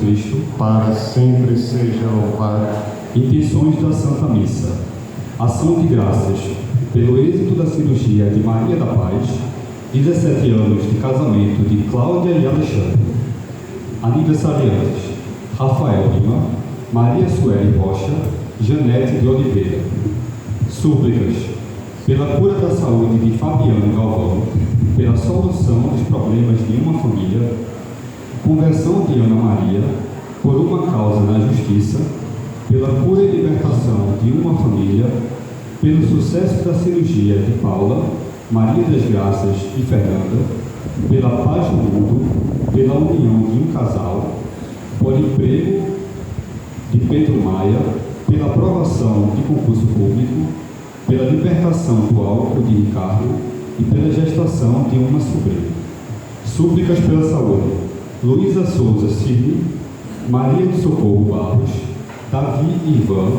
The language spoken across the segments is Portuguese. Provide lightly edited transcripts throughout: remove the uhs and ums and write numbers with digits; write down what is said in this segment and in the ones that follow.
Cristo, para sempre seja louvado. Intenções da Santa Missa. Ação de graças pelo êxito da cirurgia de Maria da Paz, 17 anos de casamento de Cláudia e Alexandre. Aniversariantes: Rafael Lima, Maria Sueli Rocha, Janete de Oliveira. Súplicas pela cura da saúde de Fabiano Galvão, pela solução dos problemas de uma família, conversão de Ana Maria, por uma causa na justiça, pela cura e libertação de uma família, pelo sucesso da cirurgia de Paula, Maria das Graças e Fernanda, pela paz no mundo, pela união de um casal, por emprego de Pedro Maia, pela aprovação de concurso público, pela libertação do álcool de Ricardo e pela gestação de uma sobrinha. Súplicas pela saúde: Luísa Souza Cirne, Maria do Socorro Barros, Davi Ivan,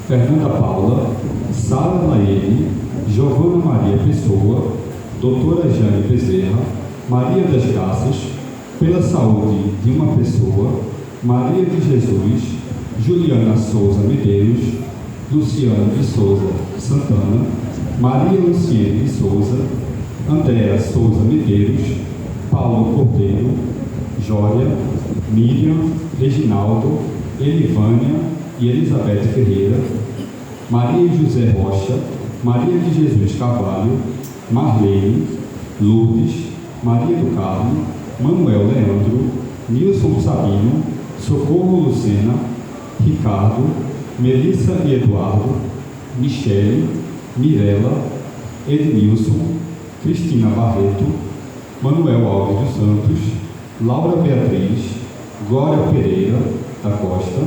Fernanda Paula, Sara Laene, Giovana Maria Pessoa, Doutora Jane Bezerra, Maria das Graças, pela saúde de uma pessoa, Maria de Jesus, Juliana Souza Medeiros, Luciano de Souza Santana, Maria Luciene de Souza, Andréa Souza Medeiros, Paulo Cordeiro, Jória, Miriam, Reginaldo, Elivânia e Elizabeth Ferreira, Maria José Rocha, Maria de Jesus Carvalho, Marlene, Lourdes, Maria do Carmo, Manuel Leandro, Nilson Sabino, Socorro Lucena, Ricardo, Melissa e Eduardo, Michele, Mirela, Ednilson, Cristina Barreto, Manuel Alves dos Santos, Laura Beatriz, Glória Pereira da Costa,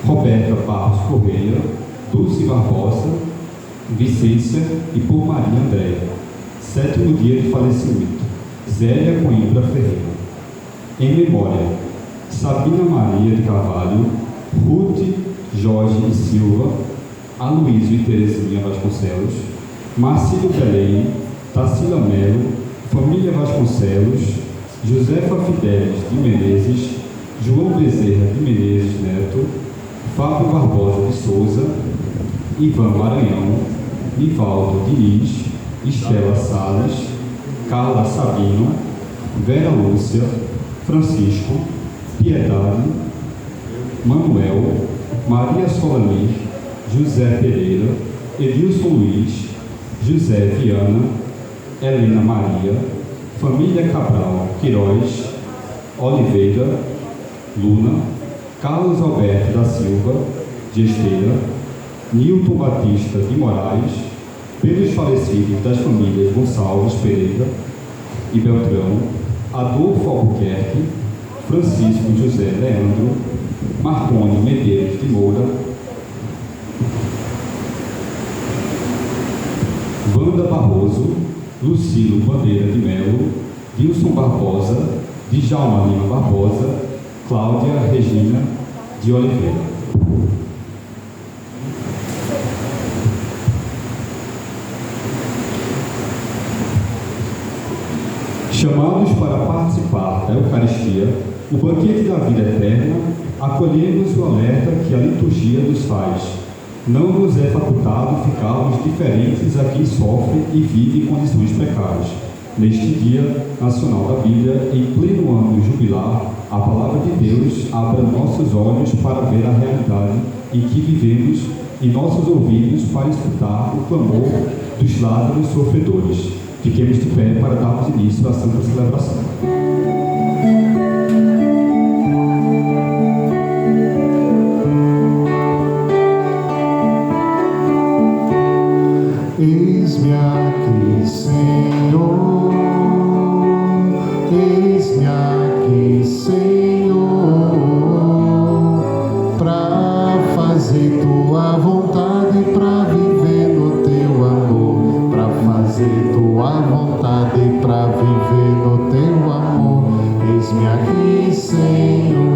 Roberta Barros Correia, Dulce Barbosa, Vicência e por Maria Andréia. 7º dia de falecimento: Zélia Coimbra Ferreira. Em memória: Sabina Maria de Carvalho, Ruth Jorge e Silva, Aloysio e Terezinha Vasconcelos, Marcílio Belém, Tarsila Melo, família Vasconcelos, Josefa Fidelis de Menezes, João Bezerra de Menezes Neto, Fábio Barbosa de Souza, Ivan Maranhão, Nivaldo Diniz, Estela Salles, Carla Sabino, Vera Lúcia, Francisco, Piedade, Manuel, Maria Solanir, José Pereira, Edilson Luiz, José Viana, Helena Maria, família Cabral Queiroz, Oliveira, Luna, Carlos Alberto da Silva, de Esteira, Nilton Batista de Moraes, pelos falecidos das famílias Gonçalves Pereira e Beltrão, Adolfo Albuquerque, Francisco José Leandro, Marconi Medeiros de Moura, Wanda Barroso, Lucilo Bandeira de Melo, Wilson Barbosa, Djalma Lima Barbosa, Cláudia Regina de Oliveira. Chamados para participar da Eucaristia, o banquete da vida eterna, acolhemos o alerta que a liturgia nos faz. Não nos é facultado ficarmos diferentes a quem sofre e vive em condições precárias. Neste Dia Nacional da Bíblia, em pleno ano jubilar, a Palavra de Deus abra nossos olhos para ver a realidade em que vivemos e nossos ouvidos para escutar o clamor dos Lázaros sofredores. Fiquemos de pé para darmos início à Santa Celebração. Eis-me aqui, Senhor, eis-me aqui, Senhor, para fazer tua vontade, para viver no teu amor, para fazer tua vontade, para viver no teu amor. Eis-me aqui, Senhor.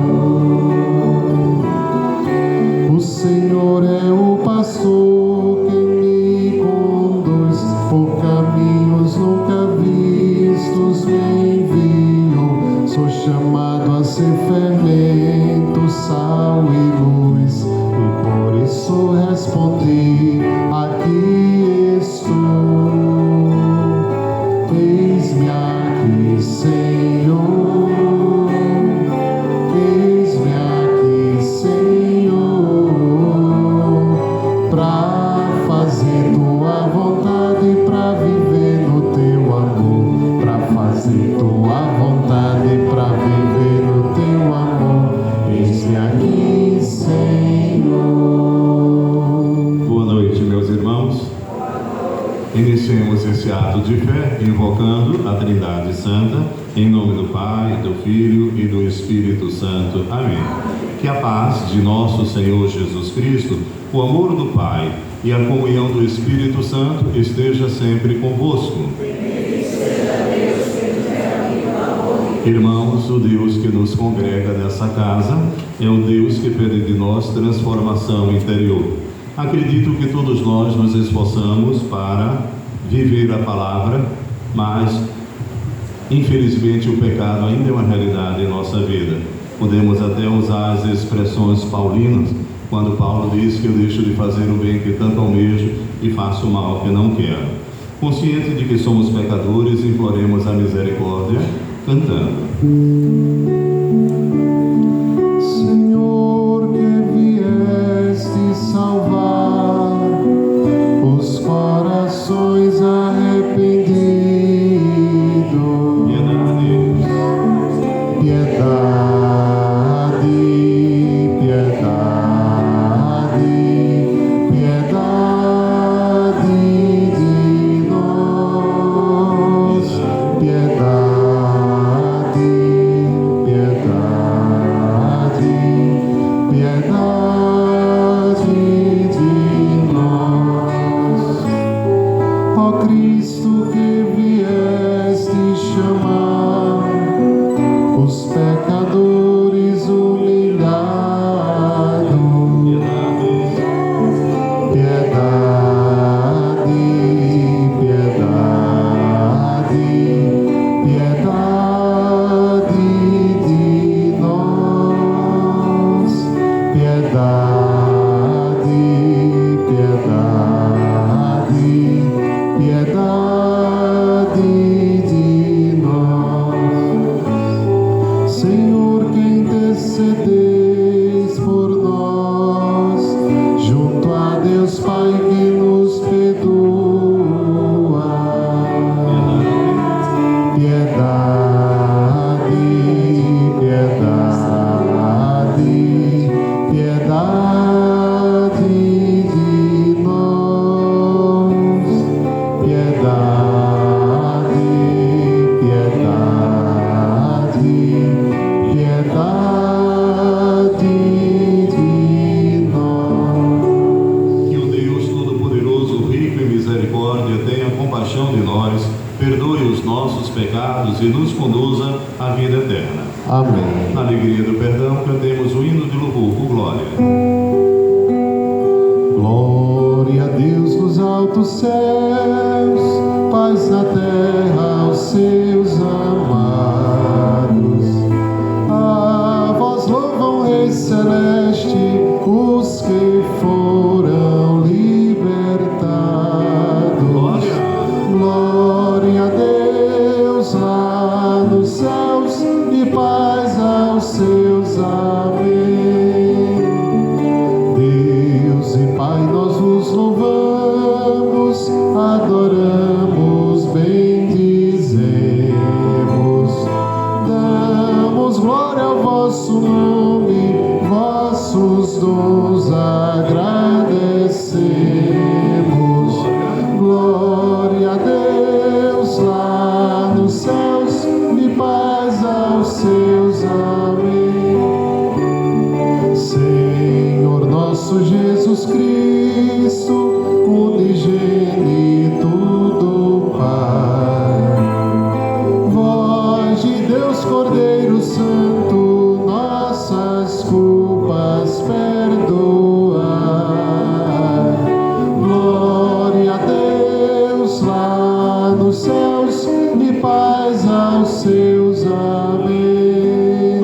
O Senhor é o pastor que me conduz por caminhos nunca vistos, me enviou. Sou chamado chamado a ser fermento, sal e luz, e por isso respondi: aqui estou. Eis-me aqui, Senhor. Eis-me aqui, Senhor, para fazer tua vontade, para viver no teu amor, para fazer tua vontade, para viver no teu amor. Eis-me aqui, Senhor. Boa noite, meus irmãos. Iniciemos esse ato de fé invocando a Trindade Santa, em nome do Pai, do Filho e do Espírito Santo. Amém. Que a paz de nosso Senhor Jesus Cristo, o amor do Pai e a comunhão do Espírito Santo esteja sempre convosco. Irmãos, o Deus que nos congrega nessa casa é o Deus que pede de nós transformação interior. Acredito que todos nós nos esforçamos para viver a palavra, mas infelizmente o pecado ainda é uma realidade em nossa vida. Podemos até usar as expressões paulinas, quando Paulo diz que eu deixo de fazer o bem que tanto almejo e faço o mal que não quero. Consciente de que somos pecadores, imploremos a misericórdia cantando. Senhor, que vieste salvar os corações arrependidos. Piedade, piedade, piedade de nós. Piedade, piedade, piedade de nós. Ó Cristo, que vieste chamar os pecadores humilhados. Piedade, piedade, piedade de nós. Piedade, piedade, piedade de nós. Senhor, que intercedeis por nós, junto a Deus Pai que nos perdoa. Piedade, piedade, piedade de nós. Piedade, piedade, piedade de nós. Que o Deus Todo-Poderoso, rico em misericórdia, tenha compaixão de nós, perdoe os nossos pecados e nos conduza à vida eterna. Amém. Na alegria do perdão, cantemos o hino de louvor com glória. Glória a Deus nos altos céus, paz na terra aos seus amados. A vós louvam, Rei Celeste, os que foram libertados. Glória a Deus lá nos céus e paz aos seus. Amém. Deus e Pai, nós vos louvamos, adoramos, bendizemos, damos glória ao vosso nome, vossos dons agradecemos. Glória a Deus lá nos céus e paz aos seus. Amém. Senhor nosso Jesus Cristo, unigênito do Pai, voz de Deus Cordeiro Santo, nossas culpas perdoai. Glória a Deus lá nos céus e paz aos seus. Amém.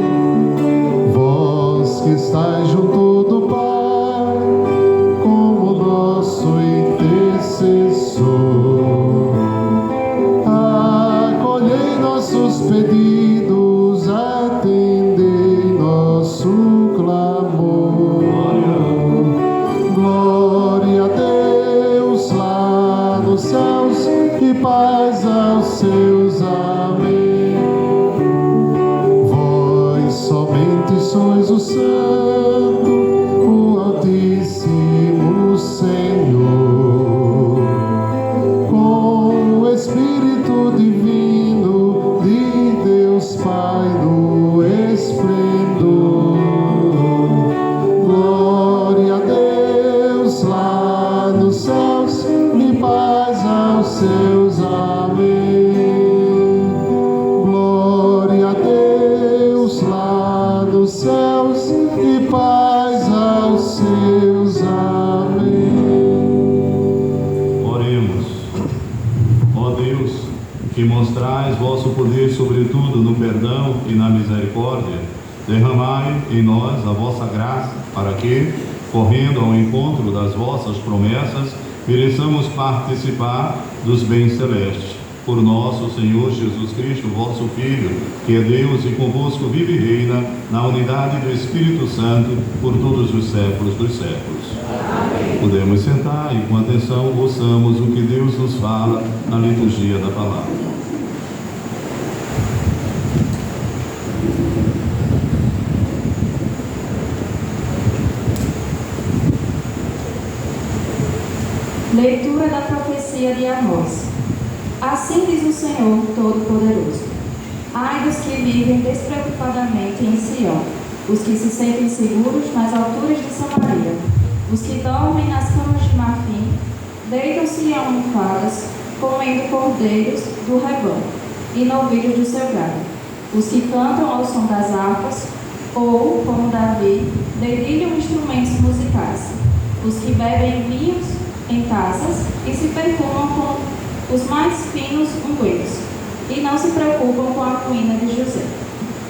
Santo, o Altíssimo Senhor, com o Espírito Divino de Deus Pai no esplendor. Glória a Deus lá nos céus e paz aos seus. Amém. Glória a Deus lá nos céus e paz aos seus. Amém. Oremos. Ó Deus, que mostrais vosso poder sobretudo no perdão e na misericórdia, derramai em nós a vossa graça, para que, correndo ao encontro das vossas promessas, mereçamos participar dos bens celestes. Por nosso Senhor Jesus Cristo, vosso Filho, que é Deus e convosco vive e reina na unidade do Espírito Santo por todos os séculos dos séculos. Amém. Podemos sentar e com atenção ouçamos o que Deus nos fala na liturgia da palavra. Leitura da profecia de Amós. Assim diz o Senhor Todo-Poderoso: ai dos que vivem despreocupadamente em Sião, os que se sentem seguros nas alturas de Samaria, os que dormem nas camas de marfim, deitam-se em almofadas, comendo cordeiros do rebanho e novilhos do seu gado, os que cantam ao som das harpas, ou, como Davi, dedilham instrumentos musicais, os que bebem vinhos em taças e se perfumam com os mais finos ungüentos, e não se preocupam com a ruína de José.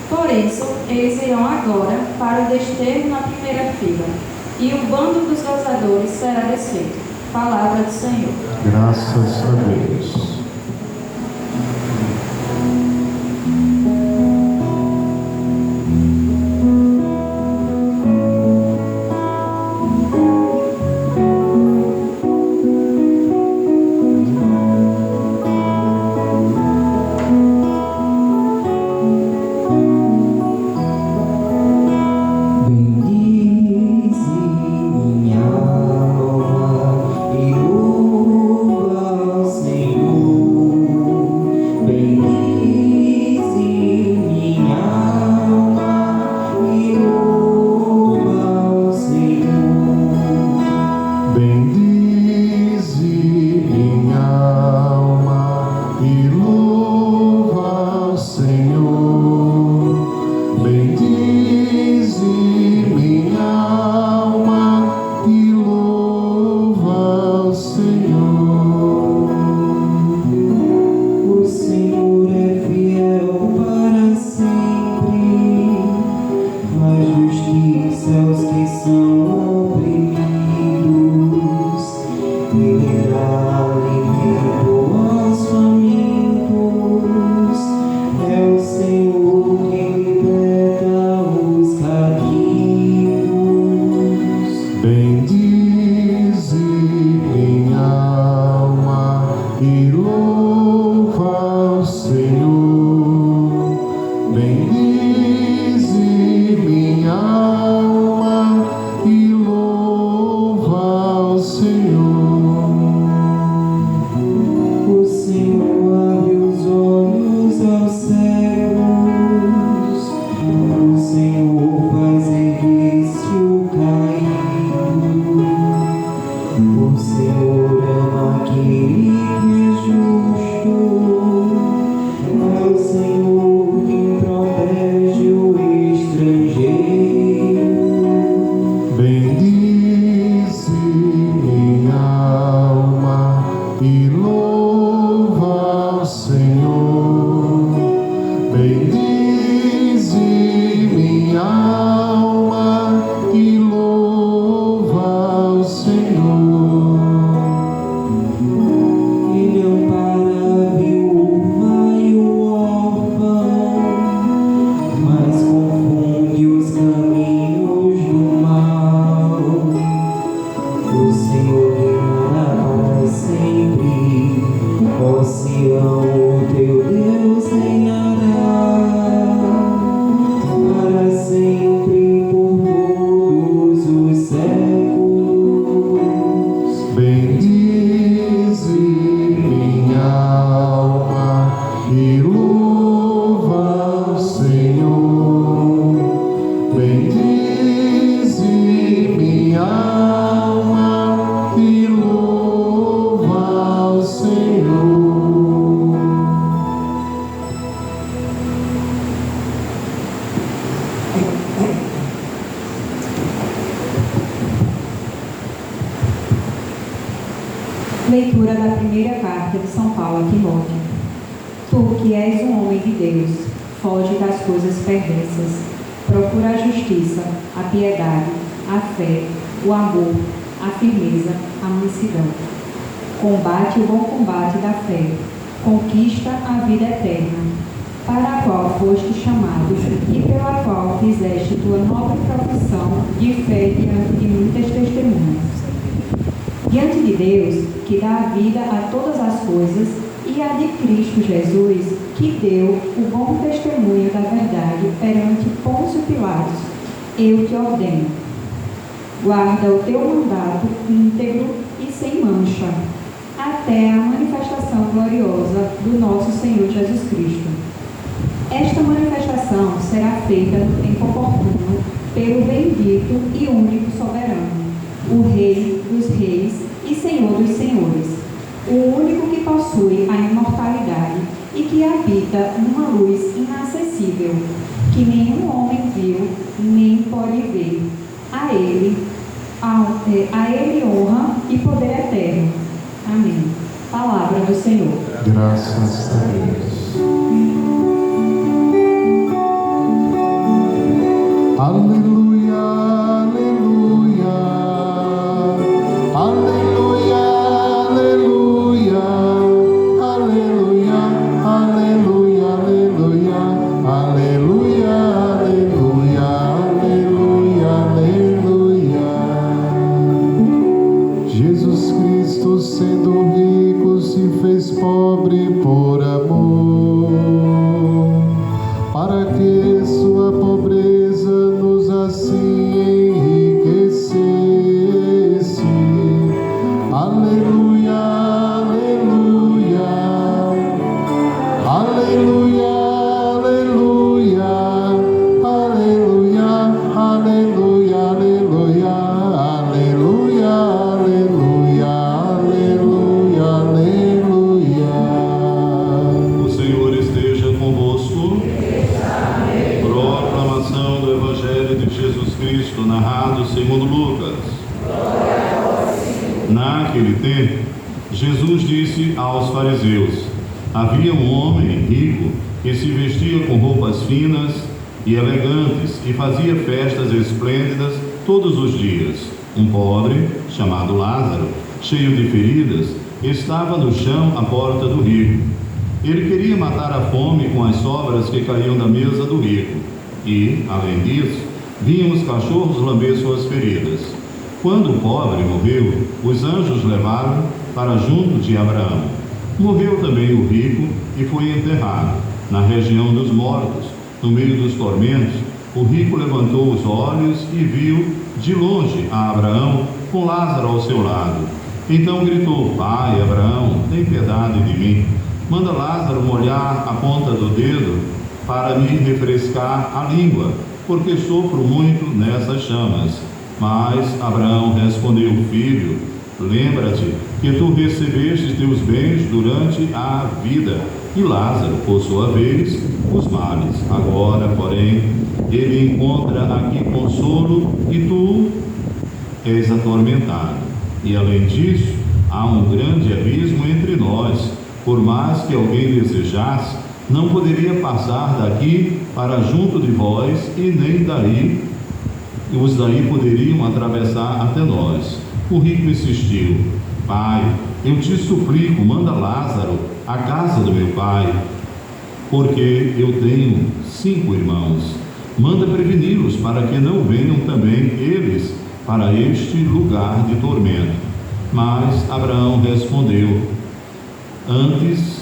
Por isso, eles irão agora para o desterro na primeira fila, e o bando dos gozadores será desfeito. Palavra do Senhor. Graças a Deus. Bendize minha alma e louva ao Senhor. Leitura da primeira carta de São Paulo a Timóteo. Tu, que és um homem de Deus, foge das coisas perversas. Procura a justiça, a piedade, a fé, o amor, a firmeza, a mansidão. Combate o bom combate da fé. Conquista a vida eterna, para a qual foste chamado e pela qual fizeste tua nobre profissão de fé diante de muitas testemunhas. Diante de Deus, que dá vida a todas as coisas, e a de Cristo Jesus, que deu o bom testemunho da verdade perante Pôncio Pilatos, eu te ordeno. Guarda o teu mandato íntegro e sem mancha, até a manifestação gloriosa do nosso Senhor Jesus Cristo. Esta manifestação será feita no tempo oportuno pelo bendito e único soberano, o Rei dos reis e Senhor dos senhores, o único que possui a imortalidade e que habita numa luz inacessível, que nenhum homem viu nem pode ver. A ele honra e poder eterno. Amém. Palavra do Senhor. Graças a Deus. Aleluia, aleluia, aleluia, aleluia, aleluia, aleluia, aleluia, aleluia, aleluia, aleluia. Jesus Cristo, sendo rico, se fez pobre por amor, para que sua pobreza nos assim enriquecesse. Aleluia, aleluia, aleluia, aleluia, aleluia, aleluia, aleluia, aleluia, aleluia, aleluia. O Senhor esteja convosco. Proclamação do Evangelho de Jesus Cristo, narrado segundo Lucas. Naquele tempo, Jesus disse aos fariseus: havia um homem rico que se vestia com roupas finas e elegantes e fazia festas esplêndidas todos os dias. Um pobre, chamado Lázaro, cheio de feridas, estava no chão à porta do rico. Ele queria matar a fome com as sobras que caíam da mesa do rico. E, além disso, vinham os cachorros lamber suas feridas. Quando o pobre morreu, os anjos levaram para junto de Abraão. Morreu também o rico e foi enterrado. Na região dos mortos, no meio dos tormentos, o rico levantou os olhos e viu de longe a Abraão com Lázaro ao seu lado. Então gritou: Pai, Abraão, tem piedade de mim. Manda Lázaro molhar a ponta do dedo para me refrescar a língua, porque sofro muito nessas chamas. Mas Abraão respondeu: Filho, lembra-te que tu recebeste teus bens durante a vida, e Lázaro, por sua vez, os males. Agora, porém, ele encontra aqui consolo e tu és atormentado. E além disso, há um grande abismo entre nós. Por mais que alguém desejasse, não poderia passar daqui para junto de vós, e nem daí, os daí poderiam atravessar até nós. O rico insistiu: Pai, eu te suplico, manda Lázaro à casa do meu pai, porque eu tenho 5 irmãos. Manda preveni-los para que não venham também eles para este lugar de tormento. Mas Abraão respondeu: Antes,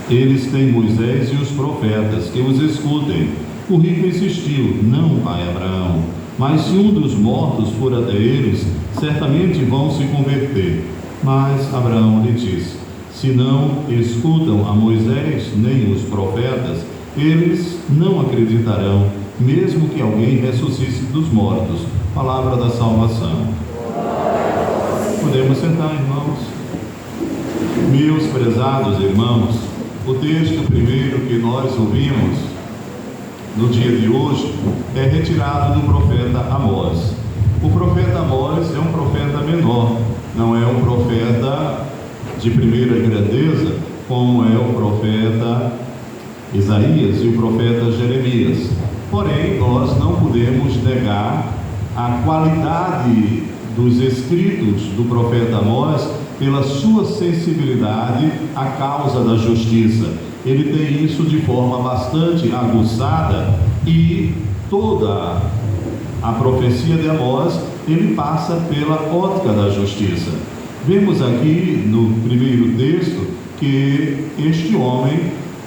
eles têm Moisés e os profetas, que os escutem. O rico insistiu: Não, pai Abraão, mas se um dos mortos for até eles, certamente vão se converter. Mas Abraão lhe disse: Se não escutam a Moisés nem os profetas, eles não acreditarão, mesmo que alguém ressuscite dos mortos. Palavra da salvação. Podemos sentar, irmãos. Meus prezados irmãos, o texto primeiro que nós ouvimos no dia de hoje é retirado do profeta Amós. O profeta Amós é um profeta menor, não é um profeta de primeira grandeza, como é o profeta Isaías e o profeta Jeremias. Porém, nós não podemos negar a qualidade dos escritos do profeta Amós pela sua sensibilidade à causa da justiça. Ele tem isso de forma bastante aguçada, e toda a profecia de Amós ele passa pela ótica da justiça. Vemos aqui no primeiro texto que este homem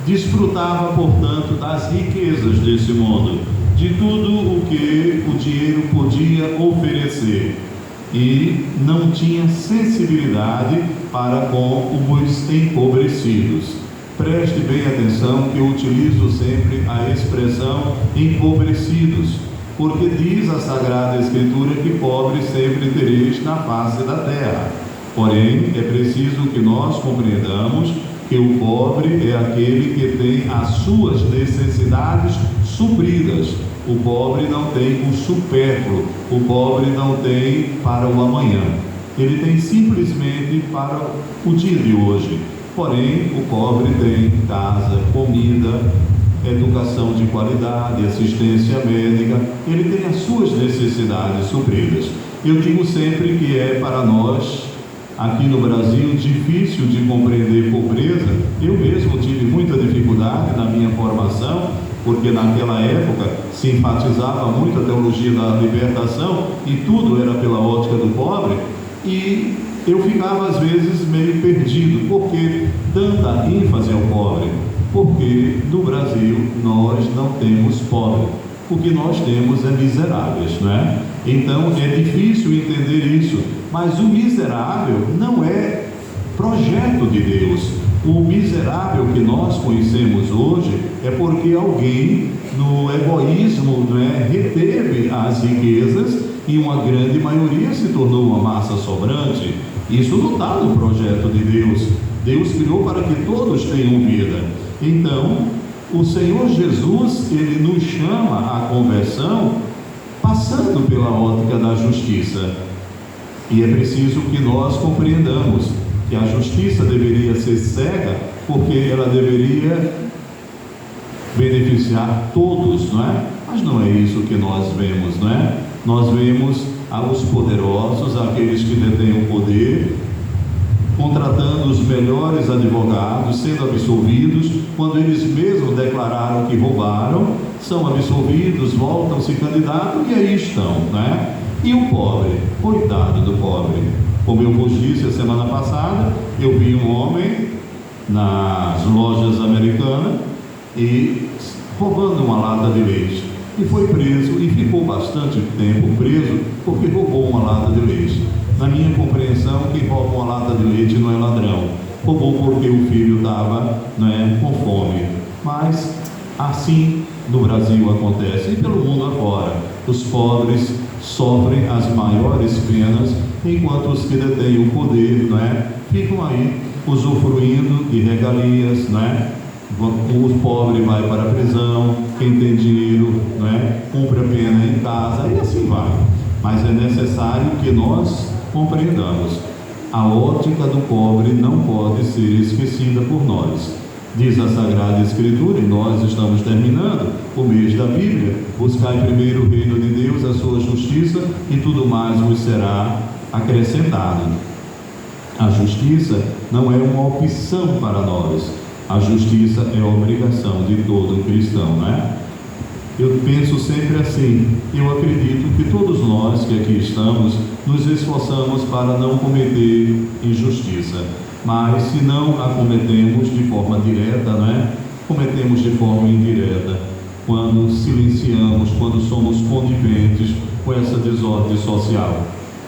desfrutava, portanto, das riquezas desse mundo, de tudo o que o dinheiro podia oferecer, e não tinha sensibilidade para com os empobrecidos. Preste bem atenção que eu utilizo sempre a expressão empobrecidos, porque diz a Sagrada Escritura que pobres sempre tereis na face da terra. Porém, é preciso que nós compreendamos que o pobre é aquele que tem as suas necessidades supridas. O pobre não tem o supérfluo, o pobre não tem para o amanhã, ele tem simplesmente para o dia de hoje. Porém, o pobre tem casa, comida, educação de qualidade, assistência médica, ele tem as suas necessidades supridas. Eu digo sempre que é para nós, aqui no Brasil, difícil de compreender pobreza. Eu mesmo tive muita dificuldade na minha formação, porque naquela época se enfatizava muito a teologia da libertação e tudo era pela ótica do pobre, e eu ficava às vezes meio perdido. Por que tanta ênfase ao pobre? Porque no Brasil nós não temos pobre, o que nós temos é miseráveis, não é? Então é difícil entender isso, mas o miserável não é projeto de Deus. O miserável que nós conhecemos hoje é porque alguém, no egoísmo, reteve as riquezas e uma grande maioria se tornou uma massa sobrante. Isso não está no projeto de Deus. Deus criou para que todos tenham vida. Então, o Senhor Jesus, ele nos chama à conversão passando pela ótica da justiça. E é preciso que nós compreendamos que a justiça deveria ser cega, porque ela deveria beneficiar todos, não é? Mas não é isso que nós vemos, não é? Nós vemos os poderosos, aqueles que detêm o poder, contratando os melhores advogados, sendo absolvidos, quando eles mesmos declararam que roubaram, são absolvidos, voltam, se candidatam e aí estão, né? E o pobre, coitado do pobre. Como eu vos disse a semana passada, eu vi um homem nas lojas americanas e roubando uma lata de leite, e foi preso e ficou bastante tempo preso porque roubou uma lata de leite. Na minha compreensão, quem rouba uma lata de leite não é ladrão, roubou porque o filho estava com fome. Mas assim no Brasil acontece, e pelo mundo afora. Os pobres sofrem as maiores penas, enquanto os que detêm o poder ficam aí usufruindo de regalias, O pobre vai para a prisão, quem tem dinheiro cumpre a pena em casa, e assim vai. Mas é necessário que nós compreendamos: a ótica do pobre não pode ser esquecida por nós. Diz a Sagrada Escritura, e nós estamos terminando o mês da Bíblia: buscai primeiro o reino de Deus, a sua justiça, e tudo mais vos será acrescentado. A justiça não é uma opção para nós, a justiça é a obrigação de todo cristão, Eu penso sempre assim. Eu acredito que todos nós que aqui estamos nos esforçamos para não cometer injustiça, mas se não a cometemos de forma direta, cometemos de forma indireta, quando silenciamos, quando somos coniventes com essa desordem social.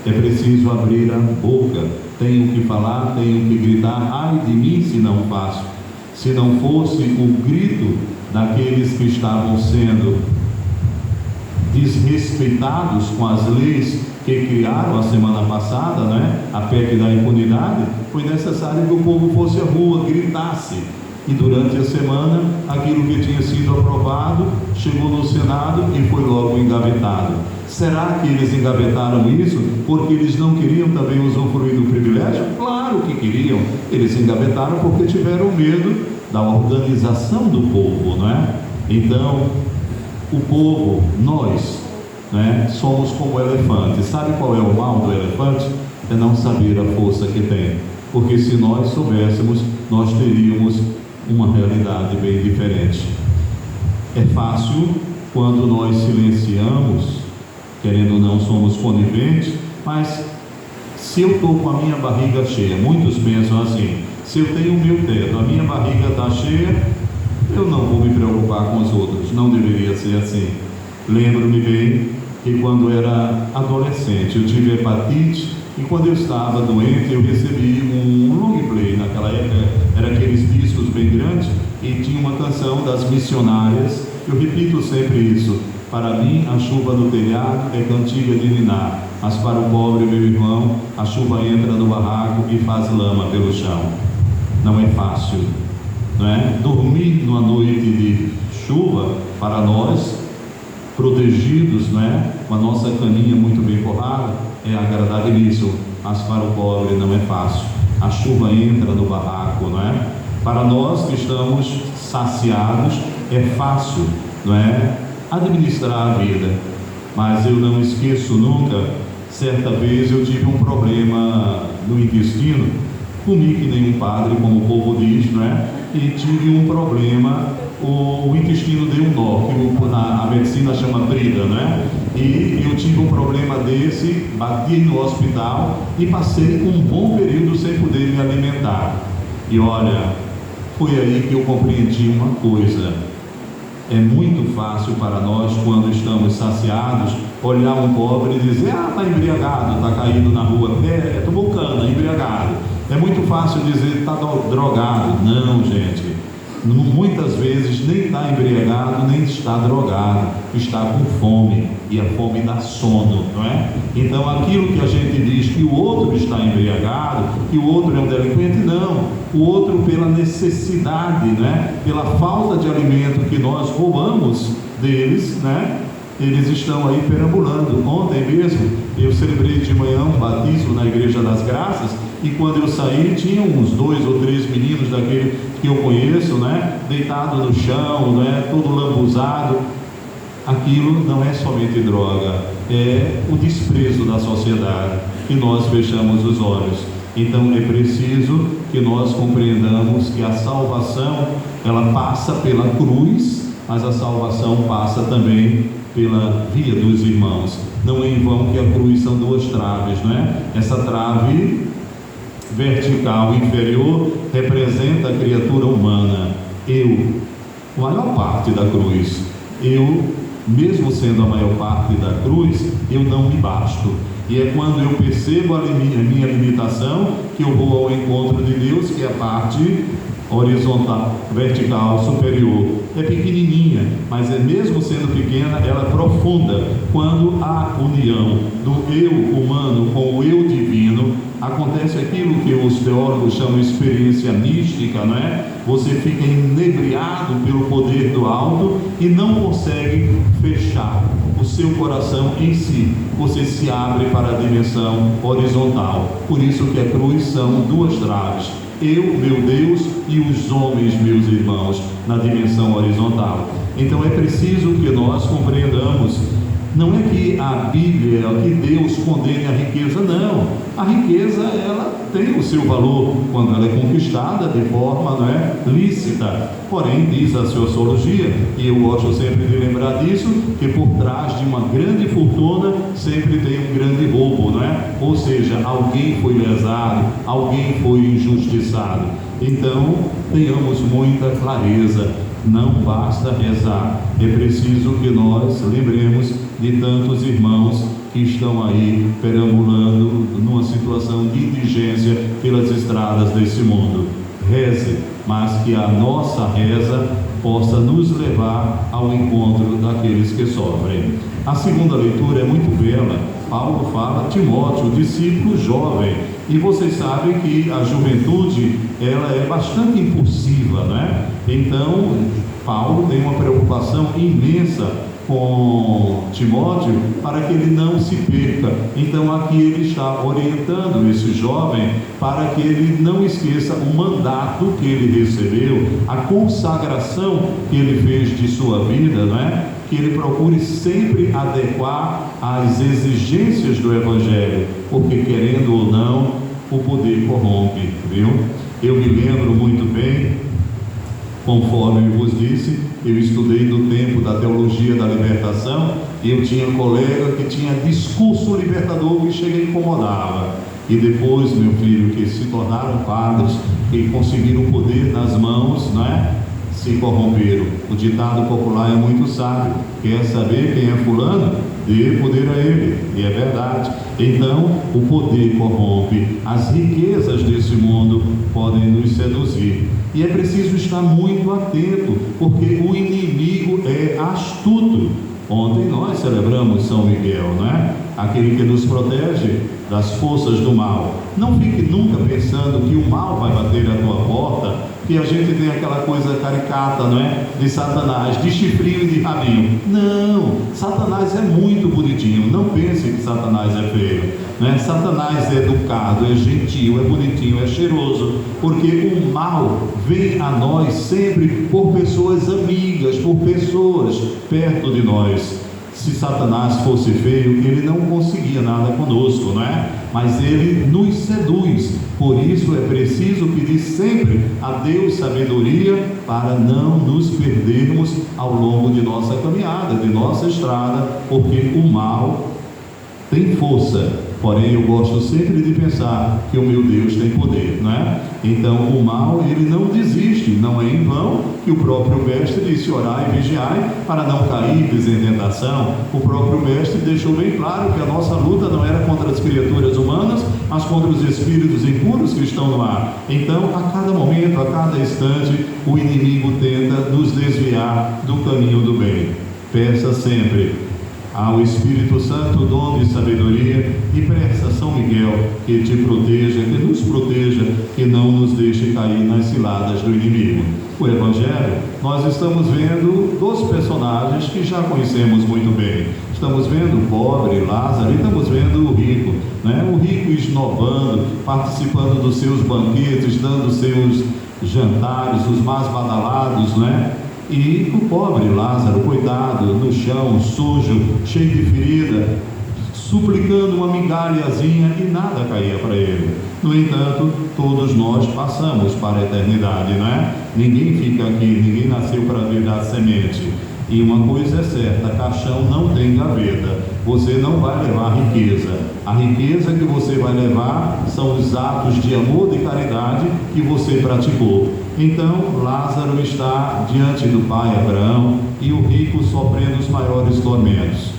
É preciso abrir a boca, tenho que falar, tenho que gritar: ai de mim se não faço. Se não fosse o grito daqueles que estavam sendo desrespeitados com as leis que criaram a semana passada, a PEC da impunidade, foi necessário que o povo fosse à rua, gritasse. E durante a semana, aquilo que tinha sido aprovado chegou no Senado e foi logo lençol engavetado. Será que eles engavetaram isso porque eles não queriam também usufruir do privilégio? Claro que queriam. Eles engavetaram porque tiveram medo da organização do povo, não é? Então, o povo, nós, né, somos como elefantes. Sabe qual é o mal do elefante? É não saber a força que tem. Porque se nós soubéssemos, nós teríamos uma realidade bem diferente. É fácil quando nós silenciamos, querendo ou não, somos coniventes, mas se eu estou com a minha barriga cheia, muitos pensam assim: se eu tenho o meu teto, a minha barriga está cheia, eu não vou me preocupar com os outros. Não deveria ser assim. Lembro-me bem que quando era adolescente eu tive hepatite, e quando eu estava doente eu recebi um long play. Naquela época era aqueles discos bem grandes e tinha uma canção das missionárias. Eu repito sempre isso: para mim a chuva no telhado é cantiga de ninar, mas para o pobre meu irmão a chuva entra no barraco e faz lama pelo chão. Não é fácil, não é? Dormir numa noite de chuva, para nós protegidos, não é? Com a nossa caninha muito bem forrada, é agradabilíssimo, mas para o pobre não é fácil. A chuva entra no barraco, não é? Para nós que estamos saciados, é fácil, não é? Administrar a vida. Mas eu não esqueço nunca, certa vez eu tive um problema no intestino, comi que nem um padre, como o povo diz, não é? E tive um problema, o intestino deu um nó, que a medicina chama brida, não é? E eu tive um problema desse, bati no hospital e passei um bom período sem poder me alimentar. E olha, foi aí que eu compreendi uma coisa: é muito fácil para nós, quando estamos saciados, olhar um pobre e dizer: ah, está embriagado, está caído na rua, tomou cana, embriagado. É muito fácil dizer: está drogado. Não, gente, muitas vezes nem está embriagado, nem está drogado, está com fome, e a fome dá sono, não é? Então aquilo que a gente diz que o outro está embriagado, que o outro é um delinquente, não. O outro, pela necessidade, né? Pela falta de alimento que nós roubamos deles, né? Eles estão aí perambulando. Ontem mesmo eu celebrei de manhã um batismo na Igreja das Graças, e quando eu saí tinha uns 2 ou 3 meninos daquele que eu conheço, né, deitado no chão, né, todo lambuzado. Aquilo não é somente droga, é o desprezo da sociedade, e nós fechamos os olhos. Então é preciso que nós compreendamos que a salvação, ela passa pela cruz, mas a salvação passa também pela via dos irmãos. Não é em vão que a cruz são 2 traves, não é? Essa trave vertical inferior representa a criatura humana. Eu, a maior parte da cruz, eu, mesmo sendo a maior parte da cruz, eu não me basto. E é quando eu percebo a minha limitação que eu vou ao encontro de Deus, que é a parte horizontal, vertical, superior. É pequenininha, mas é, mesmo sendo pequena, ela é profunda. Quando há união do eu humano com o eu divino, acontece aquilo que os teólogos chamam de experiência mística, não é? Você fica inebriado pelo poder do alto e não consegue fechar o seu coração em si. Você se abre para a dimensão horizontal. Por isso que a cruz são 2 traves: eu, meu Deus, e os homens, meus irmãos, na dimensão horizontal. Então é preciso que nós compreendamos. Não é que a Bíblia, que Deus condene a riqueza, não. A riqueza, ela tem o seu valor quando ela é conquistada de forma, não é, lícita. Porém, diz a sociologia, e eu gosto sempre de lembrar disso, que por trás de uma grande fortuna sempre tem um grande roubo, não é? Ou seja, alguém foi lesado, alguém foi injustiçado. Então, tenhamos muita clareza. Não basta rezar, é preciso que nós lembremos de tantos irmãos que estão aí perambulando numa situação de indigência pelas estradas desse mundo. Reze, mas que a nossa reza possa nos levar ao encontro daqueles que sofrem. A segunda leitura é muito bela. Paulo fala a Timóteo, discípulo jovem, e vocês sabem que a juventude, ela é bastante impulsiva, né? Então Paulo tem uma preocupação imensa com Timóteo para que ele não se perca. Então aqui ele está orientando esse jovem para que ele não esqueça o mandato que ele recebeu, a consagração que ele fez de sua vida, não é? Que ele procure sempre adequar às exigências do Evangelho, porque querendo ou não, o poder corrompe, viu? Eu me lembro muito bem, conforme eu vos disse, eu estudei no tempo da teologia da libertação, e eu tinha colega que tinha discurso libertador que chega e incomodava. E depois, meu filho, que se tornaram padres, que conseguiram poder nas mãos, não é? Se corromperam. O ditado popular é muito sábio: quer saber quem é fulano? Dê poder a ele. E é verdade. Então o poder corrompe. As riquezas desse mundo podem nos seduzir, e é preciso estar muito atento, porque o inimigo é astuto. Ontem nós celebramos São Miguel, não é? Aquele que nos protege das forças do mal. Não fique nunca pensando que o mal vai bater à tua porta, que a gente tem aquela coisa caricata, não é? De Satanás, de chifrinho e de rabinho. Não, Satanás é muito bonitinho. Não pense que Satanás é feio, não é? Satanás é educado, é gentil, é bonitinho, é cheiroso, porque o mal vem a nós sempre por pessoas amigas, por pessoas perto de nós. Se Satanás fosse feio, ele não conseguia nada conosco, não é? Mas ele nos seduz. Por isso é preciso pedir sempre a Deus sabedoria para não nos perdermos ao longo de nossa caminhada, de nossa estrada, porque o mal tem força. Porém, eu gosto sempre de pensar que o meu Deus tem poder, não é? Então, o mal, ele não desiste. Não é em vão que o próprio mestre disse: orai e vigiai para não cair em tentação. O próprio mestre deixou bem claro que a nossa luta não era contra as criaturas humanas, mas contra os espíritos impuros que estão no ar. Então, a cada momento, a cada instante, o inimigo tenta nos desviar do caminho do bem. Peça sempre ao Espírito Santo o dom de sabedoria, e peça a São Miguel que te proteja, que nos proteja, que não nos deixe cair nas ciladas do inimigo. O Evangelho, nós estamos vendo dois personagens que já conhecemos muito bem. Estamos vendo o pobre, Lázaro, e estamos vendo o rico, né? O rico esnobando, participando dos seus banquetes, dando seus jantares, os mais badalados, né? E o pobre Lázaro, coitado, no chão, sujo, cheio de ferida, suplicando uma migalhazinha, e nada caía para ele. No entanto, todos nós passamos para a eternidade, não é? Ninguém fica aqui, ninguém nasceu para virar semente. E uma coisa é certa: caixão não tem gaveta. Você não vai levar riqueza. A riqueza que você vai levar são os atos de amor, de caridade que você praticou. Então, Lázaro está diante do pai Abraão, e o rico sofrendo os maiores tormentos.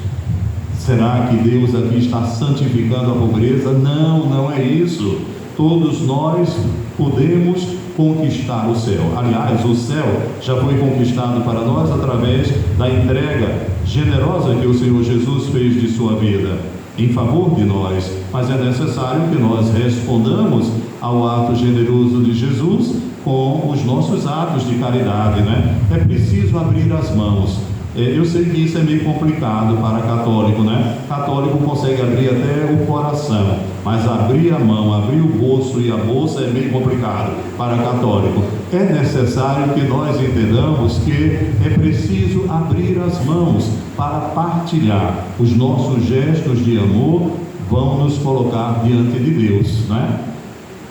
Será que Deus aqui está santificando a pobreza? Não, não é isso. Todos nós podemos conquistar o céu. Aliás, o céu já foi conquistado para nós através da entrega generosa que o Senhor Jesus fez de sua vida em favor de nós. Mas é necessário que nós respondamos ao ato generoso de Jesus com os nossos atos de caridade, né? É preciso abrir as mãos. Eu sei que isso é meio complicado para católico, né? Católico consegue abrir até o coração, mas abrir a mão, abrir o bolso e a bolsa é meio complicado para católico. É necessário que nós entendamos que é preciso abrir as mãos para partilhar. Os nossos gestos de amor vão nos colocar diante de Deus, né?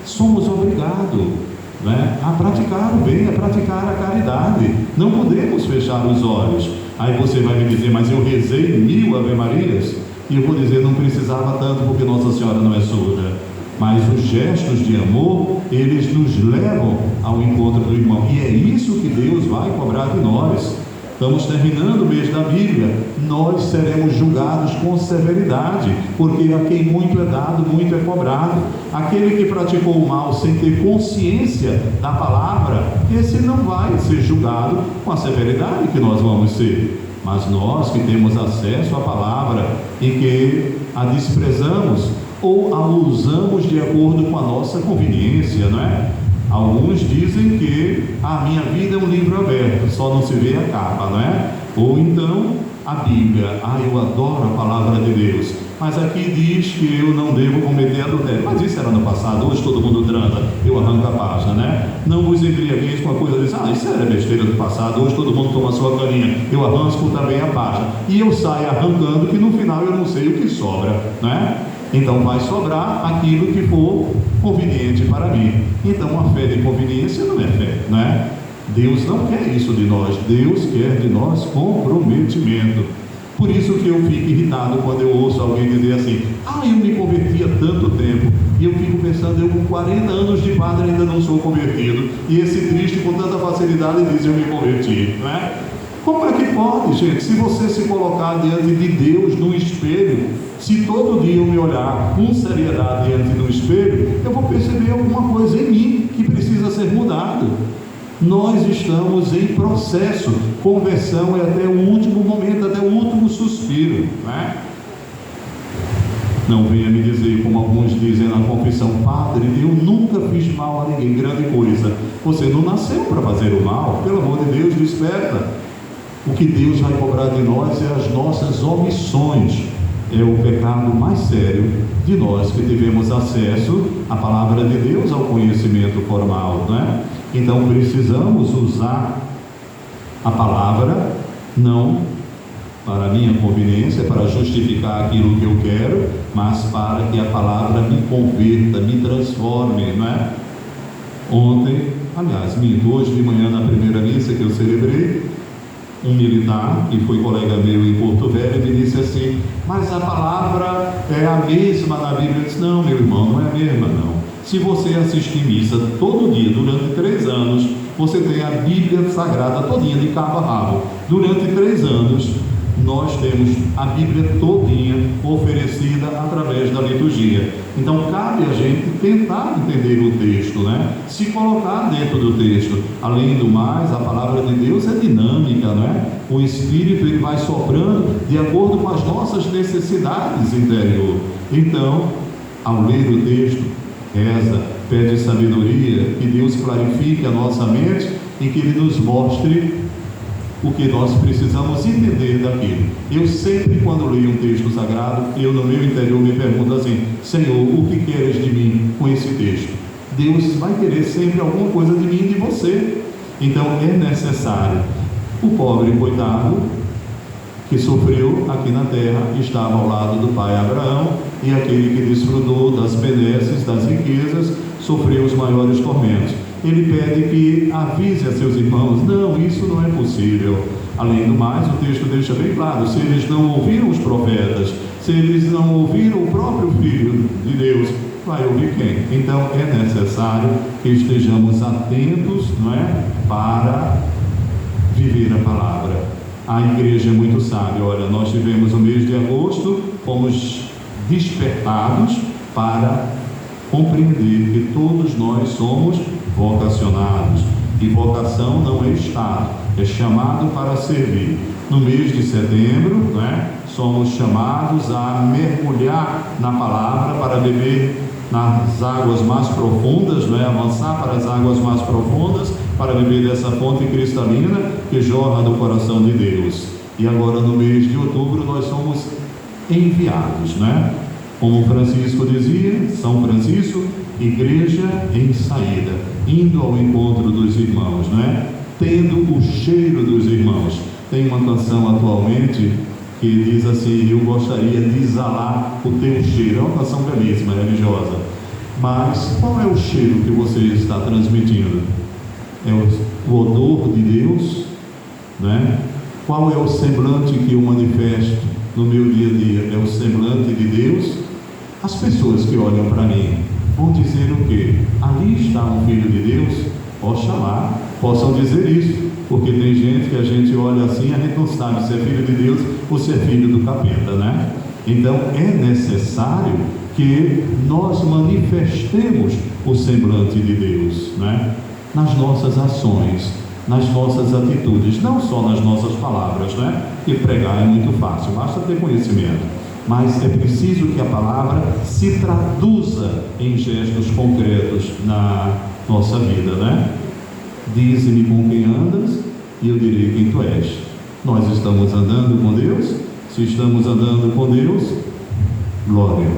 Somos obrigados, né, a praticar o bem, a praticar a caridade. Não podemos fechar os olhos. Aí você vai me dizer: mas eu rezei 1000 Ave-Marias. E eu vou dizer: não precisava tanto, porque Nossa Senhora não é surda. Mas os gestos de amor, eles nos levam ao encontro do irmão, e é isso que Deus vai cobrar de nós. Estamos terminando o mês da Bíblia. Nós seremos julgados com severidade, porque a quem muito é dado, muito é cobrado. Aquele que praticou o mal sem ter consciência da palavra, esse não vai ser julgado com a severidade que nós vamos ser. Mas nós que temos acesso à palavra e que a desprezamos ou a usamos de acordo com a nossa conveniência, não é? Alguns dizem que a minha vida é um livro aberto, só não se vê a capa, não é? Ou então a Bíblia. Eu adoro a palavra de Deus, mas aqui diz que eu não devo cometer adultério. Mas isso era no passado, hoje todo mundo transa, eu arranco a página, né? Não vos embriagueis com a coisa disso. Isso era besteira do passado, hoje todo mundo toma a sua caninha, eu arranco também a página. E eu saio arrancando, que no final eu não sei o que sobra, né? Então vai sobrar aquilo que for conveniente para mim. Então a fé de conveniência não é fé, né? Deus não quer isso de nós, Deus quer de nós comprometimento. Por isso que eu fico irritado quando eu ouço alguém dizer assim: eu me converti há tanto tempo, e eu fico pensando, eu com 40 anos de padre ainda não sou convertido, e esse triste com tanta facilidade diz: eu me converti, não é? Como é que pode, gente? Se você se colocar diante de Deus no espelho, se todo dia eu me olhar com seriedade diante do espelho, eu vou perceber alguma coisa em mim que precisa ser mudado. Nós estamos em processo, conversão é até o último momento, até o último suspiro, né? Não venha me dizer, como alguns dizem na confissão: padre, eu nunca fiz mal a ninguém. Grande coisa, você não nasceu para fazer o mal, pelo amor de Deus, desperta. O que Deus vai cobrar de nós é as nossas omissões, é o pecado mais sério de nós que tivemos acesso à palavra de Deus, ao conhecimento formal, né? Então precisamos usar a palavra não para a minha conveniência, para justificar aquilo que eu quero, mas para que a palavra me converta, me transforme, não é? Ontem, aliás, hoje de manhã na primeira missa que eu celebrei, um militar que foi colega meu em Porto Velho me disse assim: mas a palavra é a mesma na Bíblia. Eu disse: não, meu irmão, não é a mesma não. Se você assistir missa todo dia, durante 3 anos, você tem a Bíblia Sagrada todinha, de cabo a rabo. Durante 3 anos, nós temos a Bíblia todinha oferecida através da liturgia. Então, cabe a gente tentar entender o texto, né? Se colocar dentro do texto. Além do mais, a palavra de Deus é dinâmica, né? O Espírito, ele vai soprando de acordo com as nossas necessidades interiores. Então, ao ler o texto, reza, pede sabedoria, que Deus clarifique a nossa mente e que Ele nos mostre o que nós precisamos entender daquilo. Eu sempre, quando leio um texto sagrado, eu no meu interior me pergunto assim: Senhor, o que queres de mim com esse texto? Deus vai querer sempre alguma coisa de mim e de você. Então é necessário. O pobre coitado que sofreu aqui na terra estava ao lado do pai Abraão, e aquele que desfrutou das benesses, das riquezas, sofreu os maiores tormentos. Ele pede que avise a seus irmãos: não, isso não é possível. Além do mais, o texto deixa bem claro: se eles não ouviram os profetas, se eles não ouviram o próprio Filho de Deus, vai ouvir quem? Então é necessário que estejamos atentos, não é? Para viver a palavra. A igreja é muito sábia. Olha, nós tivemos o mês de agosto, fomos despertados para compreender que todos nós somos vocacionados, e vocação não é estado, é chamado para servir. No mês de setembro, né, somos chamados a mergulhar na palavra para beber nas águas mais profundas, né, avançar para as águas mais profundas, para beber dessa fonte cristalina que jorra do coração de Deus. E agora no mês de outubro nós somos enviados, né? Como Francisco dizia, São Francisco, igreja em saída, indo ao encontro dos irmãos, né? Tendo o cheiro dos irmãos. Tem uma canção atualmente que diz assim: eu gostaria de exalar o teu cheiro. É uma canção belíssima, religiosa. Mas qual é o cheiro que você está transmitindo? É o odor de Deus, né? Qual é o semblante que eu manifesto no meu dia a dia? É o semblante de Deus? As pessoas que olham para mim vão dizer o quê? Ali está um filho de Deus? Oxalá possam dizer isso, porque tem gente que a gente olha assim, a gente não sabe se é filho de Deus ou se é filho do capeta, né? Então é necessário que nós manifestemos o semblante de Deus, né? Nas nossas ações, nas nossas atitudes, não só nas nossas palavras, né? E pregar é muito fácil, basta ter conhecimento, mas é preciso que a palavra se traduza em gestos concretos na nossa vida, né? Dize-me com quem andas e eu direi quem tu és. Nós estamos andando com Deus? Se estamos andando com Deus, glória.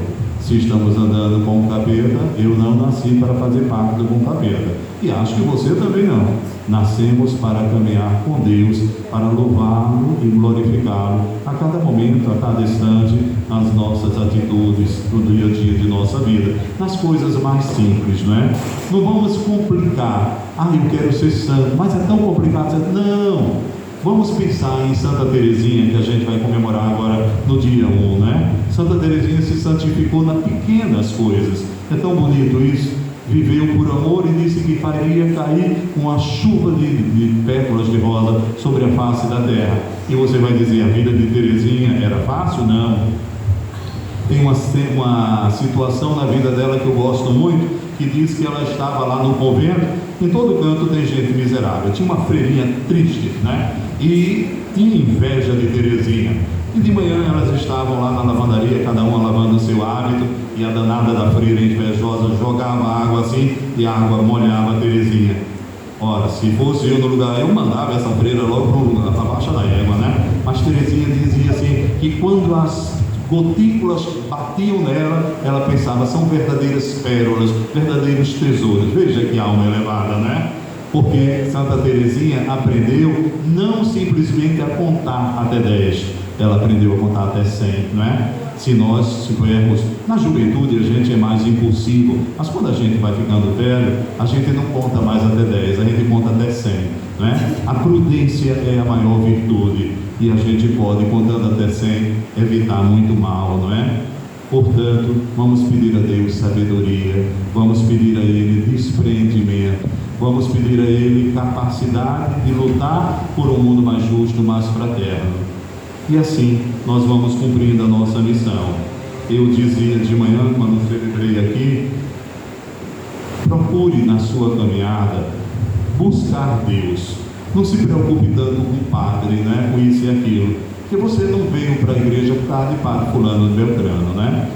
Se estamos andando com o capeta, eu não nasci para fazer parte do bom capeta. E acho que você também não. Nascemos para caminhar com Deus, para louvá-lo e glorificá-lo a cada momento, a cada instante, nas nossas atitudes, no dia a dia de nossa vida, nas coisas mais simples, não é? Não vamos complicar. Eu quero ser santo, mas é tão complicado. Não! Vamos pensar em Santa Teresinha, que a gente vai comemorar agora no dia 1, né? Santa Teresinha se santificou nas pequenas coisas. É tão bonito isso. Viveu por amor e disse que faria cair uma chuva de pétalas de rosa sobre a face da terra. E você vai dizer, a vida de Teresinha era fácil? Não. Tem uma situação na vida dela que eu gosto muito, que diz que ela estava lá no convento. Em todo canto tem gente miserável. Tinha uma freirinha triste, né? E tinha inveja de Teresinha. E de manhã elas estavam lá na lavandaria, cada uma lavando o seu hábito, e a danada da freira invejosa jogava água assim, e a água molhava a Teresinha. Ora, se fosse eu no lugar, eu mandava essa freira logo para baixo da égua, né? Mas Teresinha dizia assim, que quando as gotículas batiam nela, ela pensava, são verdadeiras pérolas, verdadeiros tesouros. Veja que alma elevada, né? Porque Santa Teresinha aprendeu não simplesmente a contar até 10, ela aprendeu a contar até 100, não é? Se nós tivermos, na juventude a gente é mais impulsivo, mas quando a gente vai ficando velho, a gente não conta mais até 10, a gente conta até 100, não é? A prudência é a maior virtude, e a gente pode, contando até 100, evitar muito mal, não é? Portanto, vamos pedir a Deus sabedoria, vamos pedir a Ele desprendimento, vamos pedir a Ele capacidade de lutar por um mundo mais justo, mais fraterno. E assim nós vamos cumprindo a nossa missão. Eu dizia de manhã, quando celebrei aqui, procure na sua caminhada buscar Deus. Não se preocupe tanto com o padre, né, com isso e aquilo, porque você não veio para a igreja por causa de padre fulano de Beltrano, né?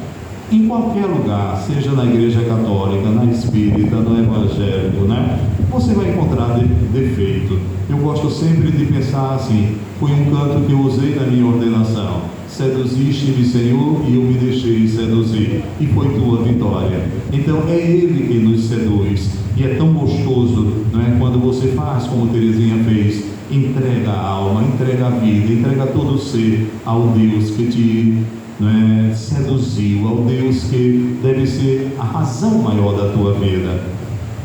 Em qualquer lugar, seja na igreja católica, na espírita, no evangélico, né? Você vai encontrar defeito. Eu gosto sempre de pensar assim, foi um canto que eu usei na minha ordenação: seduziste-me, Senhor, e eu me deixei seduzir, e foi tua vitória. Então é Ele que nos seduz, e é tão gostoso, não é? Quando você faz como Teresinha fez, entrega a alma, entrega a vida, entrega todo o ser ao Deus que te seduziu, ao Deus que deve ser a razão maior da tua vida.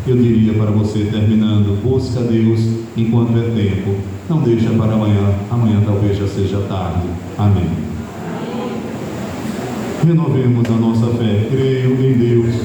Eu diria para você, terminando, busca Deus enquanto é tempo, não deixa para amanhã, amanhã talvez já seja tarde. Amém. Renovemos a nossa fé, creio em Deus.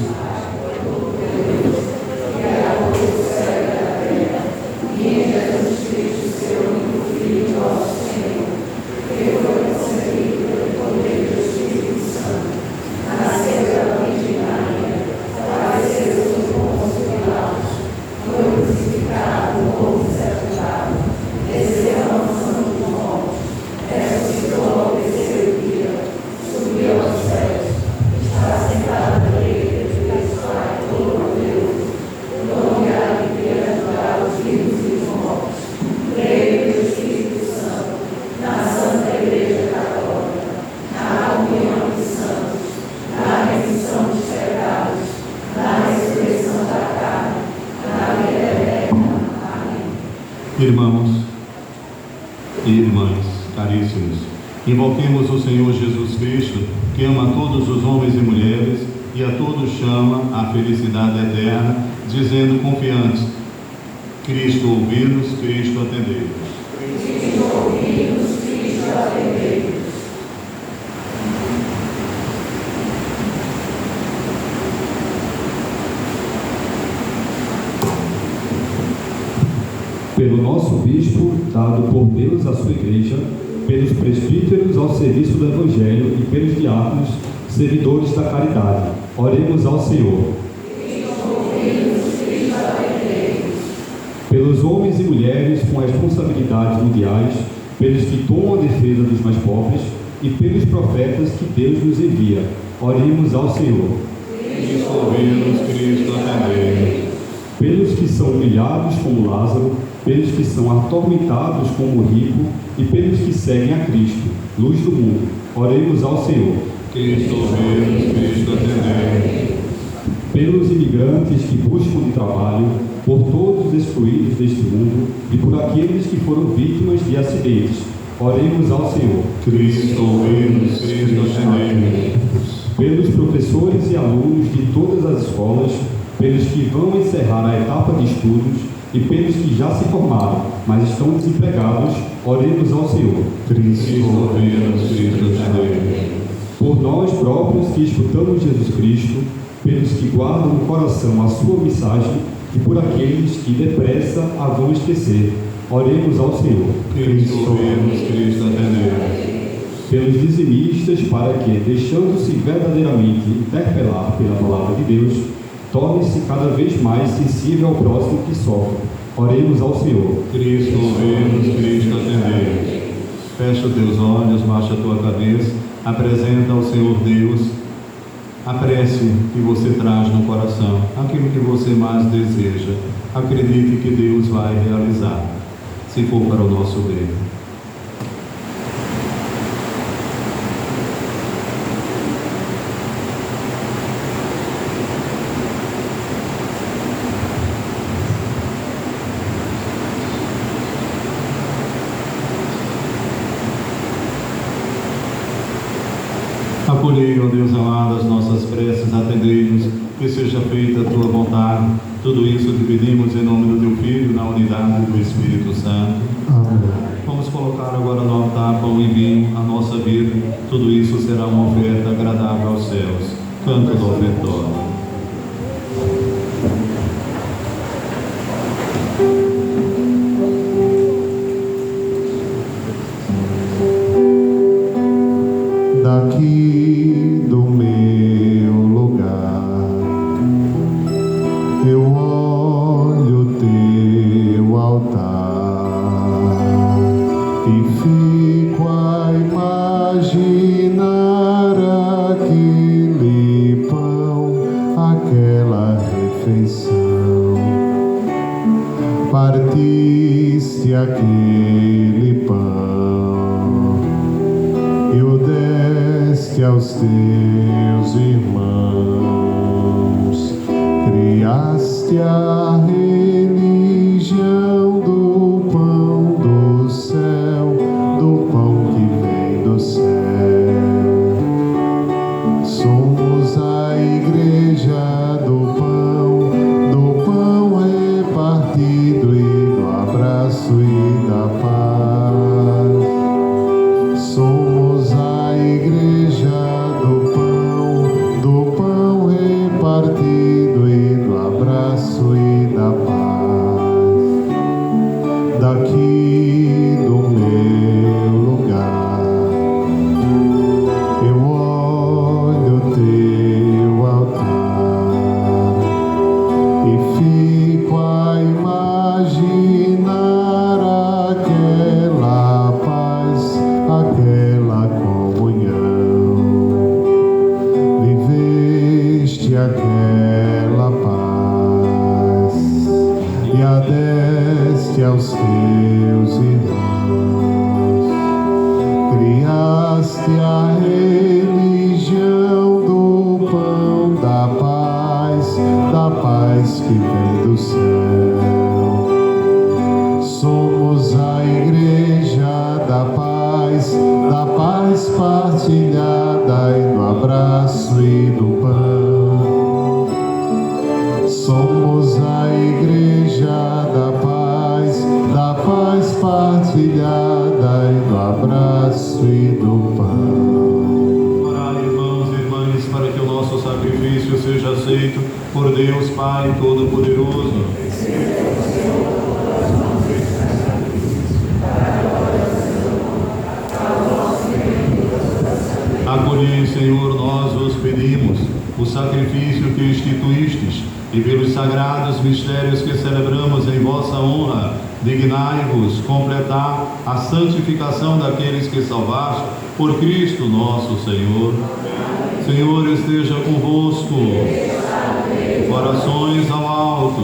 Irmãos e irmãs caríssimos, invoquemos o Senhor Jesus Cristo, que ama a todos os homens e mulheres e a todos chama à felicidade eterna, dizendo confiantes: Cristo ouvi-nos, Cristo atendei-nos. Cristo ouvi-nos, Cristo atendei-nos. Pelo nosso bispo, dado por Deus à sua igreja, pelos presbíteros ao serviço do Evangelho e pelos diáconos, servidores da caridade, oremos ao Senhor. Pelos homens e mulheres com responsabilidades mundiais, pelos que tomam a defesa dos mais pobres e pelos profetas que Deus nos envia, oremos ao Senhor. Cristo ouvi-nos, Cristo atendei-nos. Pelos que são humilhados como Lázaro, pelos que são atormentados como o rico e pelos que seguem a Cristo, luz do mundo. Oremos ao Senhor. Cristo ouvemos, Cristo atendemos. Pelos imigrantes que buscam trabalho, por todos os excluídos deste mundo e por aqueles que foram vítimas de acidentes. Oremos ao Senhor. Cristo ouvemos, Cristo atendemos. Pelos professores e alunos de todas as escolas, pelos que vão encerrar a etapa de estudos e pelos que já se formaram, mas estão desempregados, oremos ao Senhor. Cristo ouvemos, Cristo atendemos. Por nós próprios que escutamos Jesus Cristo, pelos que guardam no coração a sua mensagem e por aqueles que depressa a vão esquecer, oremos ao Senhor. Cristo ouvemos, Cristo atendemos. Pelos dizimistas, para que, deixando-se verdadeiramente interpelar pela palavra de Deus, torne-se cada vez mais sensível ao próximo que sofre. Oremos ao Senhor. Cristo ouvemos, Cristo atendemos. Fecha os teus olhos, baixa a tua cabeça, apresenta ao Senhor Deus a prece que você traz no coração, aquilo que você mais deseja. Acredite que Deus vai realizar, se for para o nosso bem. Acolhei, ó Deus amado, as nossas preces, atendei-nos, que seja feita a Tua vontade. Tudo isso que pedimos em nome do Teu Filho, na unidade do Espírito Santo. Amém. Vamos colocar agora no altar pão e vinho, a nossa vida. Tudo isso será uma oferta agradável aos céus. Canto do ofertório. Daqui do meu lugar eu olho teu altar e fico a imaginar aquele pão, aquela refeição. Partiste aquele pão e o deste aos teus irmãos, criaste a religião do pão do céu, do pão que vem do céu. Somos a igreja do pão repartido e do abraço e da paz. Somos a igreja do pão repartido e do abraço e da paz. Daqui do meu lugar eu olho teu altar e fico a imaginar aquela paz, aquela comunhão. Viveste aquela paz e a deste aos teus irmãos. Criaste a religião do pão da paz que vem do céu. Somos a igreja da paz partilhada e do abraço e do pão. Somos a igreja da paz partilhada e do abraço e do pão. Orai, irmãos e irmãs, para que o nosso sacrifício seja aceito por Deus Pai Todo-Poderoso. Acolhei, Senhor, nós vos pedimos, o sacrifício que instituístes e pelos sagrados mistérios que celebramos em vossa honra, dignai-vos completar a santificação daqueles que salvaste por Cristo nosso Senhor. Senhor esteja convosco. Corações ao alto.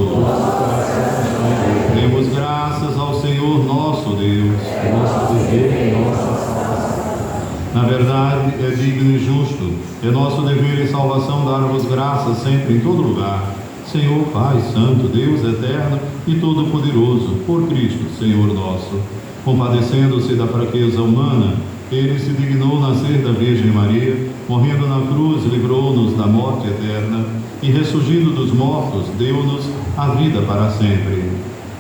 Demos graças ao Senhor nosso Deus. Nosso dever e nossa salvação. Na verdade, é digno e justo, é nosso dever e salvação dar-vos graças sempre em todo lugar. Senhor Pai Santo, Deus eterno e todo-poderoso, por Cristo, Senhor nosso. Compadecendo-se da fraqueza humana, Ele se dignou nascer da Virgem Maria, morrendo na cruz, livrou-nos da morte eterna e, ressurgindo dos mortos, deu-nos a vida para sempre.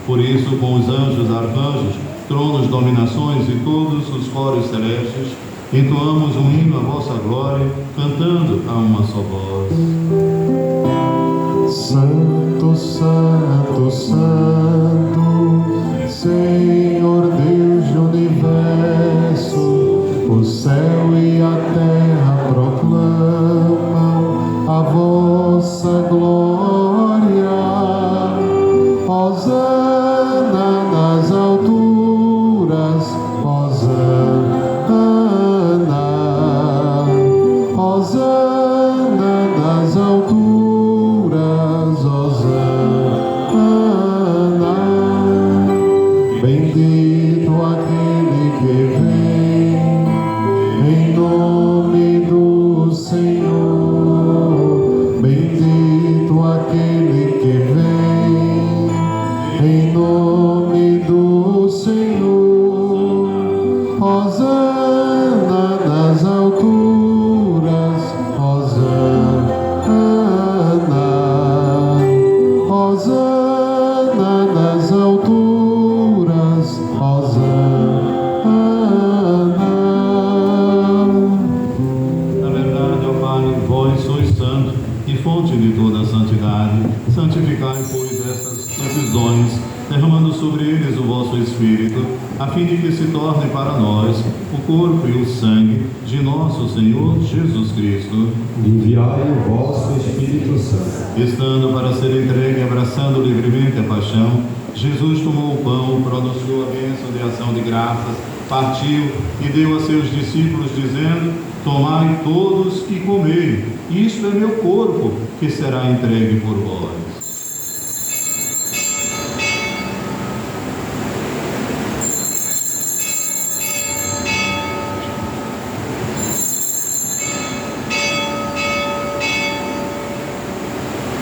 Por isso, com os anjos, arcanjos, tronos, dominações e todos os coros celestes, entoamos um hino à vossa glória, cantando a uma só voz. Santo, Santo, Santo, Senhor Deus do universo, o céu e a terra proclamam a vossa glória. Hosana nas alturas, Hosana, Hosana nas alturas, Hosana. Bendito aquele que vem em nome do Senhor. Bendito aquele que vem em nome do Senhor. Hosana nas alturas, Hosana, Hosana nas alturas, Hosana. Na verdade, ó Pai, vós sois santo e fonte de toda a santidade. Santificai, pois, esses dons, derramando sobre eles o vosso Espírito, a fim de que se torne para nós o corpo e o sangue de nosso Senhor Jesus Cristo. Enviai o vosso Espírito Santo. Estando para ser entregue, abraçando livremente a paixão, Jesus tomou o pão, pronunciou a bênção de ação de graças, partiu e deu a seus discípulos, dizendo: tomai todos e comei, isto é meu corpo, que será entregue por vós.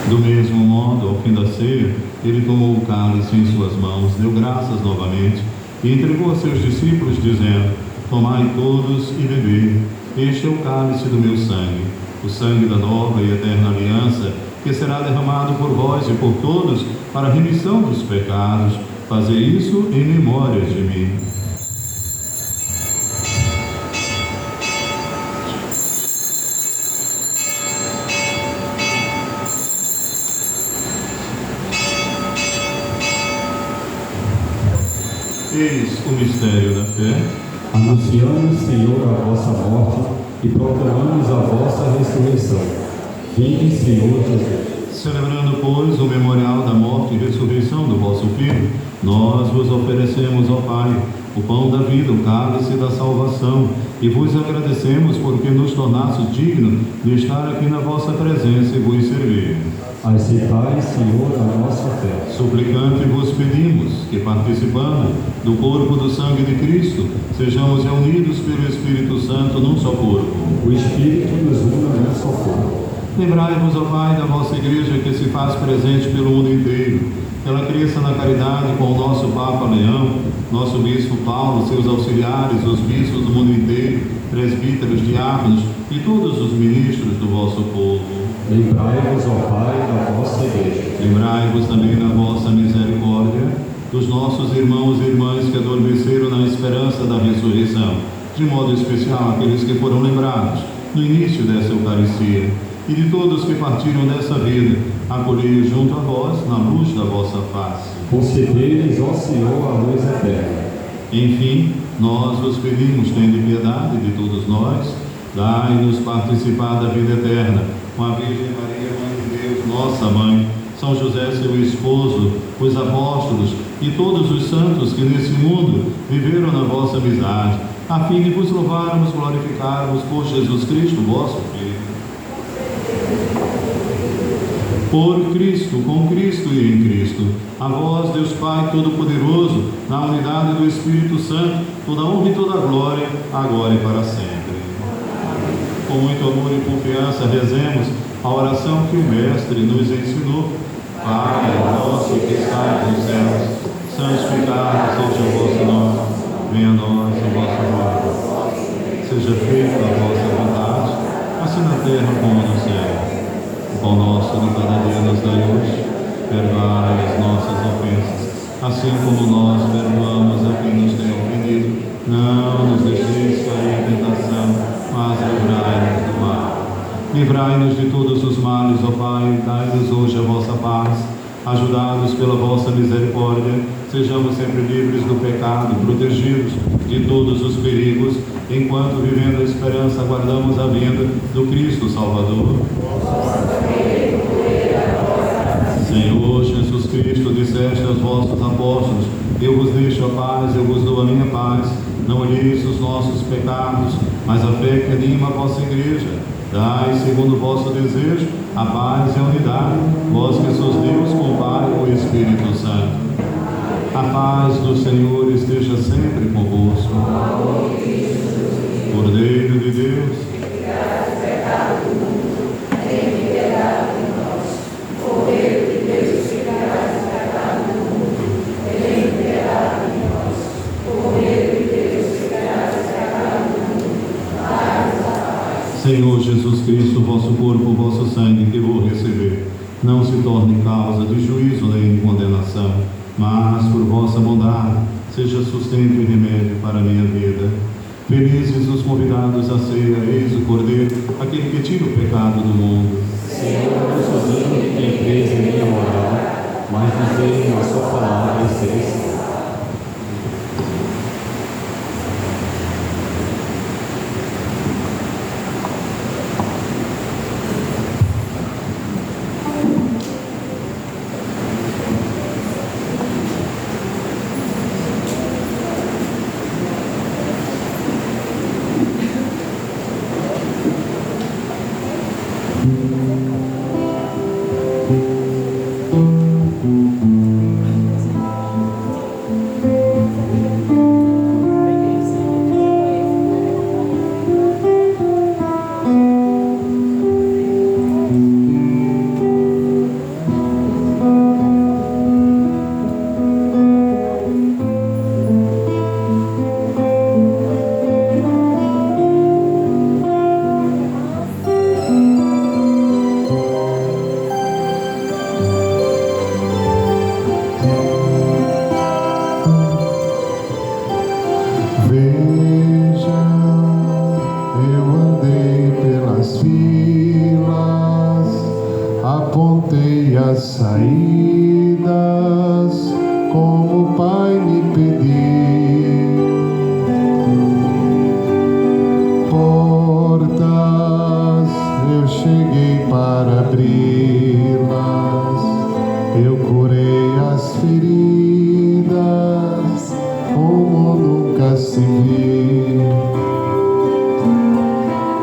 Do mesmo modo, ao fim da ceia, ele tomou o cálice em suas mãos, deu graças novamente e entregou a seus discípulos, dizendo: tomai todos e bebei, este é o cálice do meu sangue, o sangue da nova e eterna aliança, que será derramado por vós e por todos para a remissão dos pecados. Fazei isso em memória de mim. Eis o mistério da fé. Anunciamos, Senhor, a vossa morte e proclamamos a vossa ressurreição. Vinde, Senhor Jesus. Celebrando, pois, o memorial da morte e ressurreição do vosso Filho, nós vos oferecemos, ó Pai, o pão da vida, o cálice da salvação, e vos agradecemos porque nos tornastes dignos de estar aqui na vossa presença e vos servir. Aceitai, Senhor, a nossa fé. Suplicante vos pedimos que, participando do corpo do sangue de Cristo, sejamos reunidos pelo Espírito Santo num só corpo. O Espírito nos une num só corpo. Lembrai-vos, ó Pai, da vossa Igreja que se faz presente pelo mundo inteiro. Que ela cresça na caridade com o nosso Papa Leão, nosso Bispo Paulo, seus auxiliares, os bispos do mundo inteiro, presbíteros, diáconos e todos os ministros do vosso povo. Lembrai-vos, ó Pai, da vossa Igreja. Lembrai-vos também da vossa misericórdia, dos nossos irmãos e irmãs que adormeceram na esperança da ressurreição, de modo especial aqueles que foram lembrados no início dessa Eucaristia, e de todos que partiram dessa vida, acolhei-os junto a vós, na luz da vossa face. Concedei-lhes, ó Senhor, a luz eterna. Enfim, nós vos pedimos, tende piedade de todos nós, dai-nos participar da vida eterna, com a Virgem Maria, Mãe de Deus, nossa Mãe, São José, seu esposo, os apóstolos e todos os santos que nesse mundo viveram na vossa amizade, a fim de vos louvarmos, glorificarmos por Jesus Cristo, vosso Filho. Por Cristo, com Cristo e em Cristo. A vós, Deus Pai Todo-Poderoso, na unidade do Espírito Santo, toda honra e toda glória, agora e para sempre. Com muito amor e confiança, rezemos a oração que o Mestre nos ensinou. Pai nosso que estais nos céus, santificado seja o vosso nome. Venha a nós o vosso reino. Seja feita a vossa vontade, assim na terra como no céu. O pão nosso de cada dia nos dai hoje. Perdoai as nossas ofensas, assim como nós perdoamos a quem nos tem ofendido. Não nos deixeis cair em tentação, mas livrai-nos do mal. Livrai-nos de todos os males, ó Pai, dai-nos hoje a vossa paz. Ajudados pela vossa misericórdia, sejamos sempre livres do pecado, protegidos de todos os perigos, enquanto, vivendo a esperança, aguardamos a vinda do Cristo Salvador. Senhor Jesus Cristo, disseste aos vossos apóstolos: eu vos deixo a paz, eu vos dou a minha paz. Não olheis os nossos pecados, mas a fé que anima a vossa igreja. Dai, segundo o vosso desejo, a paz e a unidade, vós que sois Deus com o Pai e o Espírito Santo. A paz do Senhor esteja sempre convosco. Cordeiro de Deus, Senhor Jesus Cristo, vosso corpo, vosso sangue que vou receber, não se torne causa de juízo nem de condenação, mas por vossa bondade seja sustento e remédio para a minha vida. Felizes os convidados à ceia, eis o Cordeiro, aquele que tira o pecado do mundo. Senhor, eu sou digno de que entreis em minha morada, mas dizei a sua palavra e serei salvo. Apontei as saídas como o Pai me pediu. Portas eu cheguei para abri-las. Eu curei as feridas como nunca se viu.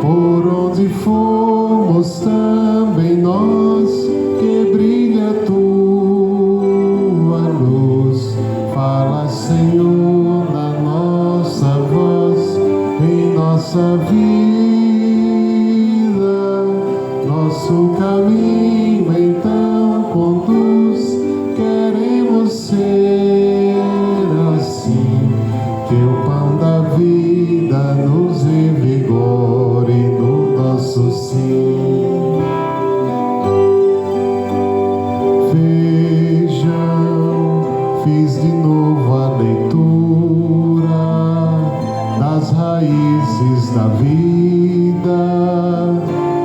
Por onde fomos também nós, que brilha a tua luz. Fala, Senhor, na nossa voz, em nossa vida. Nosso caminho então conduz. Queremos ser assim, que o pão da vida nos revigore no nosso sim. Fiz de novo a leitura das raízes da vida,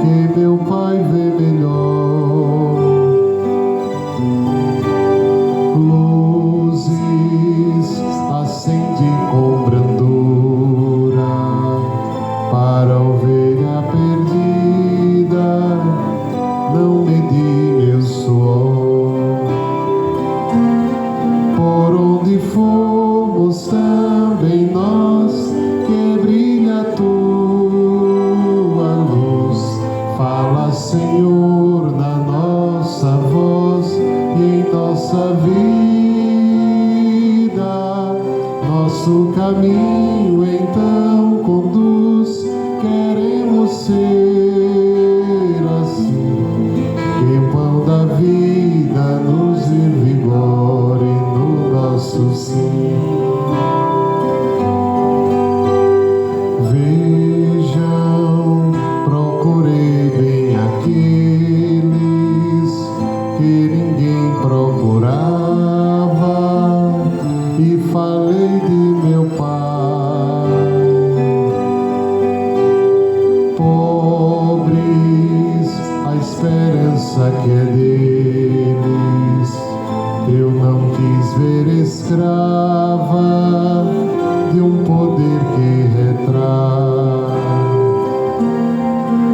que meu Pai vê melhor. Luzes acende com brandura para ovelha perdida, não medi meu suor. Por onde fomos também nós, que brilha a tua luz. caminho então conduz, queremos ser assim. Que o pão da vida nos revigore no nosso sim. Vejam, procurei bem aqueles que ninguém procurava e falei de meu Pai. Pobres, a esperança que é deles, eu não quis ver escrava de um poder que retrai.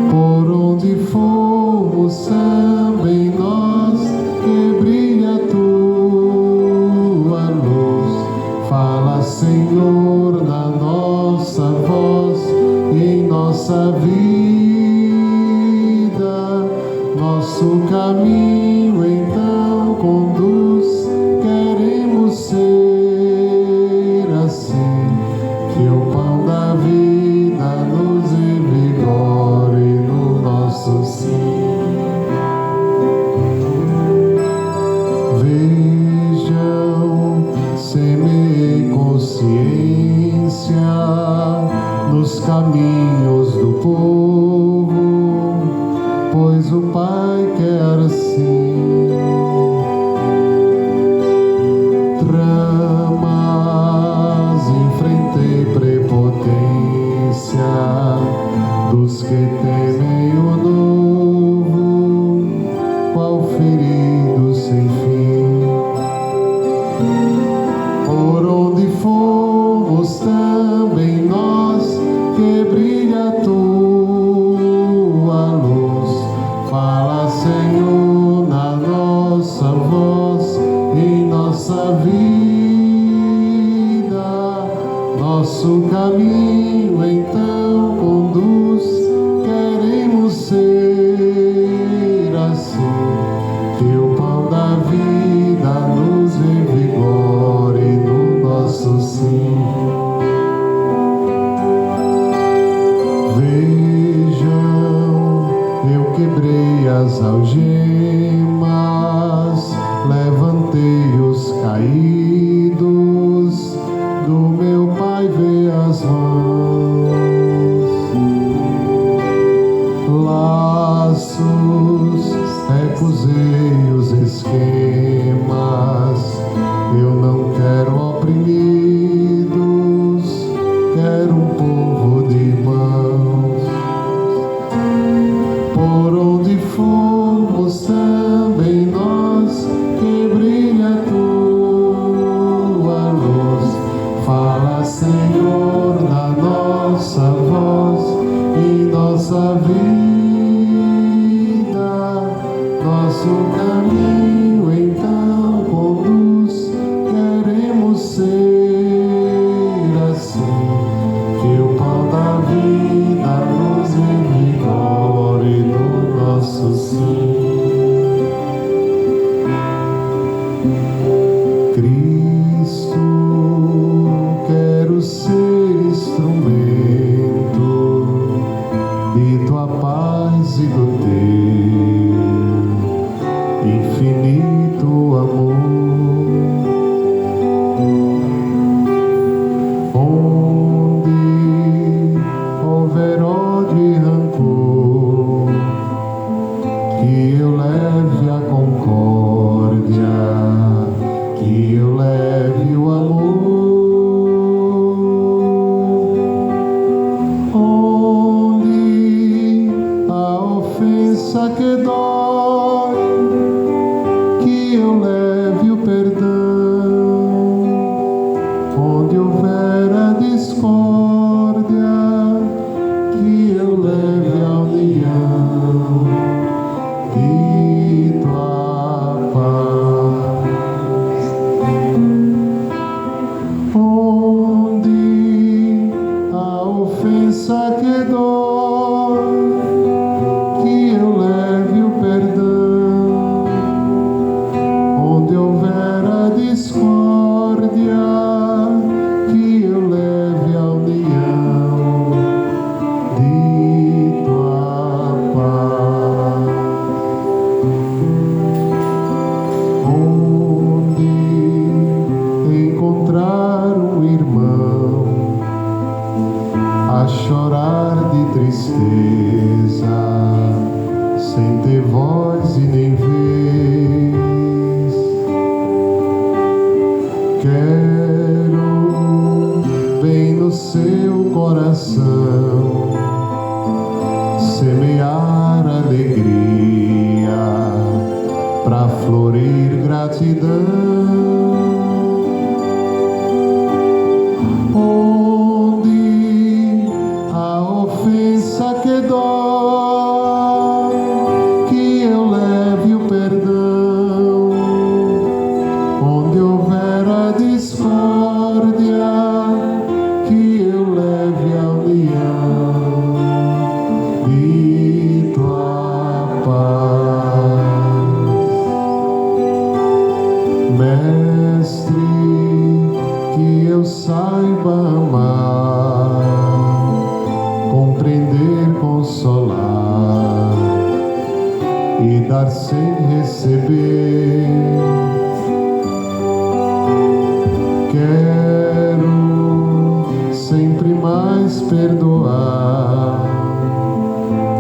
Por onde fomos também nós, que brilha tua luz. Fala, Senhor, na nossa voz, em nossa vida. Nosso caminho então conduz, queremos ser assim. Que o pão da vida nos revigore no nosso sim. Vejam, semeei consciência nos caminhos do povo, pois o Pai quer assim. Tramas, enfrentei prepotência dos que temem o novo, qual ferido sem fim. Por onde fomos também nós, que brilha tua luz. Fala, Senhor, na nossa voz, em nossa vida. Nosso caminho então conduz, queremos ser assim. Que o pão da vida nos revigore no nosso sim. Vejam, eu quebrei as algemas, levantei os caídos, do meu Pai vê as mãos. Laços, recusei os esquemas, eu não quero oprimidos, quero um povo de irmãos. Por onde fomos também nós, que brilha tua luz. Fala, Senhor, na nossa voz, em nossa vida. Nosso caminho então conduz, queremos ser assim. Que o pão da vida nos revigore no nosso sim. Cristo, quero ser instrumento de tua paz e do teu infinito amor. Onde houver ódio e rancor, que eu leve a concórdia, que eu leve o amor. Onde a ofensa que dói, que eu leve o perdão. Onde houver a discórdia, que eu leve a união de tua paz. Onde a ofensa que dói, que eu leve o perdão. voz e nem vez. Quero bem no seu coração semear alegria pra florir gratidão. Onde a ofensa que dói, que eu leve o perdão. Onde houver a discórdia, que eu leve a união e tua paz. Mestre, que eu saiba amar, compreender, consolar e dar sem receber. Quero sempre mais perdoar,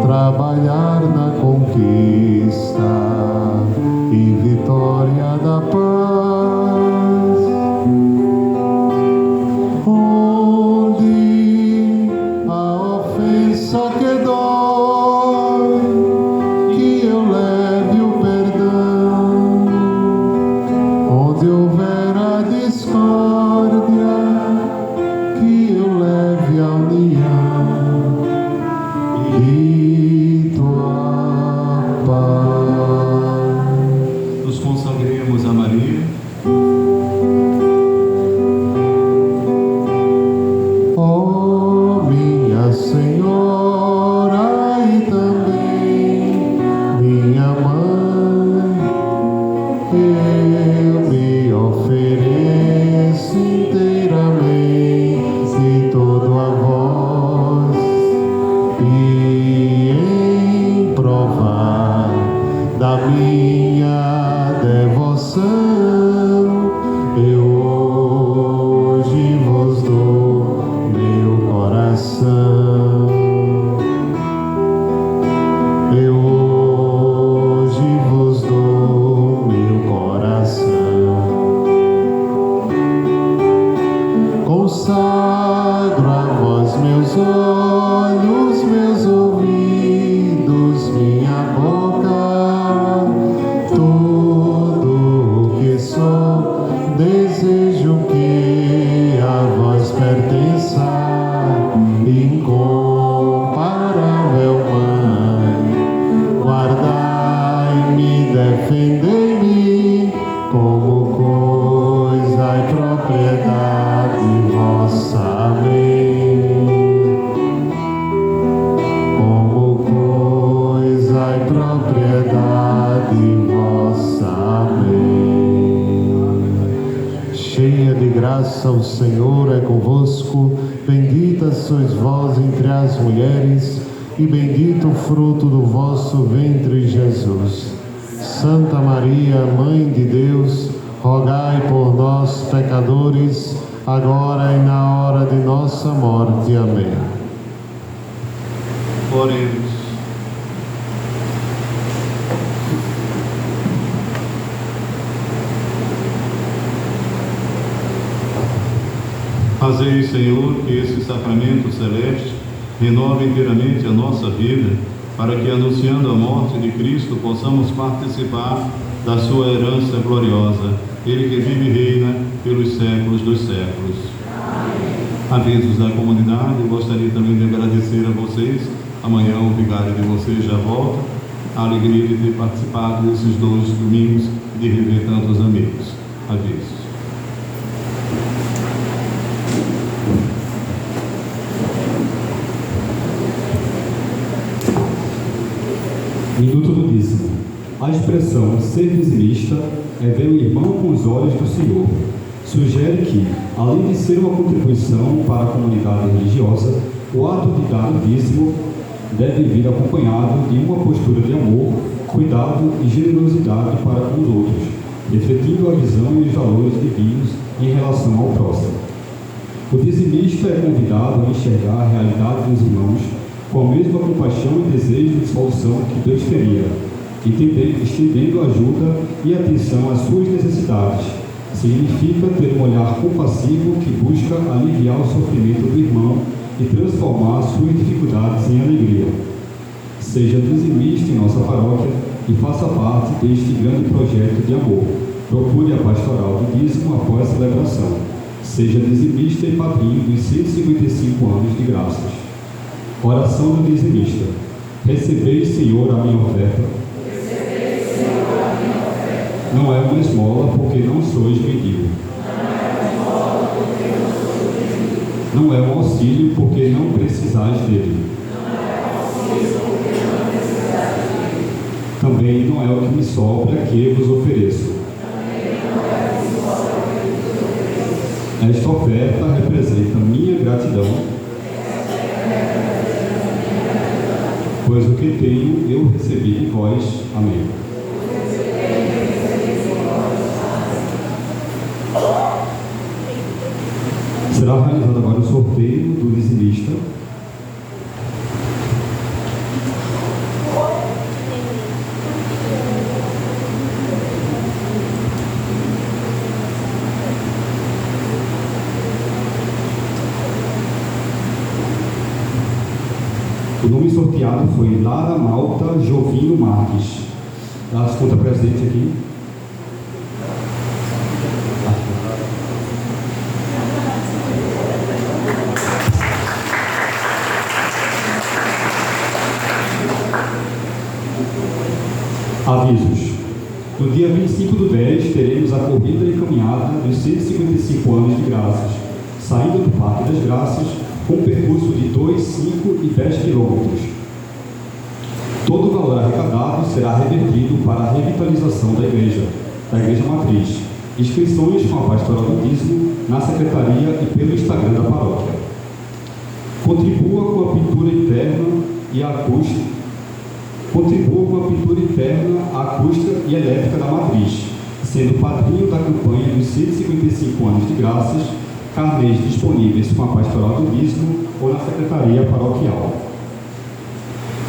trabalhar na conquista e vitória da paz. Onde a ofensa que dói, que eu leve o perdão. Onde houver a discórdia, que eu leve a união e tua paz. Nos consagremos a Maria. Ó minha Senhora e também minha Mãe, eu me ofereço inteiramente todo a vós, e em provar da minha devoção, eu hoje vos dou meu coração. Eu hoje vos dou meu coração. Consagro a vós meus olhos, meus ouvidos, minha boca, tudo o que sou. Desejo que a vós pertença, incomparável Mãe. Guardai-me, defendei-me como coisa e propriedade vossa. Amém. Como coisa e propriedade vossa. Amém. Cheia de graça, o Senhor é convosco. Bendita sois vós entre as mulheres, e bendito o fruto do vosso ventre, Jesus. Santa Maria, Mãe de Deus, rogai por nós, pecadores, agora e na hora de nossa morte. Amém. Oremos. Fazei, Senhor, que esse sacramento celeste renove inteiramente a nossa vida, para que, anunciando a morte de Cristo, possamos participar da sua herança gloriosa. Ele que vive e reina pelos séculos dos séculos. Avisos da comunidade, eu gostaria também de agradecer a vocês. Amanhã o vigário de vocês já volta. A alegria de ter participado desses 2 domingos e de rever tantos amigos. Avisos. Minuto do dízimo. A expressão ser dizimista é ver o irmão com os olhos do Senhor. Sugere que, além de ser uma contribuição para a comunidade religiosa, o ato de dar o dízimo deve vir acompanhado de uma postura de amor, cuidado e generosidade para com os outros, refletindo a visão e os valores divinos em relação ao próximo. O dizimista é convidado a enxergar a realidade dos irmãos com a mesma compaixão e desejo de solução que Deus teria, estendendo ajuda e atenção às suas necessidades. Significa ter um olhar compassivo que busca aliviar o sofrimento do irmão e transformar suas dificuldades em alegria. Seja dizimista em nossa paróquia e faça parte deste grande projeto de amor. Procure a pastoral do dízimo após a celebração. Seja dizimista e padrinho dos 155 anos de graças. Oração do dizimista. Recebei, Senhor, a minha oferta. Não é uma esmola, porque não sois mendigo. Não é um auxílio, porque não precisais dele. Também não é o que me sobra que vos ofereço. Esta oferta representa minha gratidão, pois o que tenho eu recebi de vós. Amém. Será realizado agora o sorteio do dizimista. O nome sorteado foi Lara Malta Jovino Marques. Dá as contas presentes aqui. Avisos. No dia 25/10 teremos a corrida e caminhada dos 155 anos de graças, saindo do Parque das Graças com um percurso de 2, 5 e 10 quilômetros. Todo o valor arrecadado será revertido para a revitalização da igreja matriz. Inscrições com a pastoral do dízimo na secretaria e pelo Instagram da paróquia. Contribua com a pintura interna e acústica. Contribua com a pintura interna, acústica e elétrica da matriz, sendo padrinho da campanha dos 155 anos de graças, carnês disponíveis com a pastoral do dízimo ou na secretaria paroquial.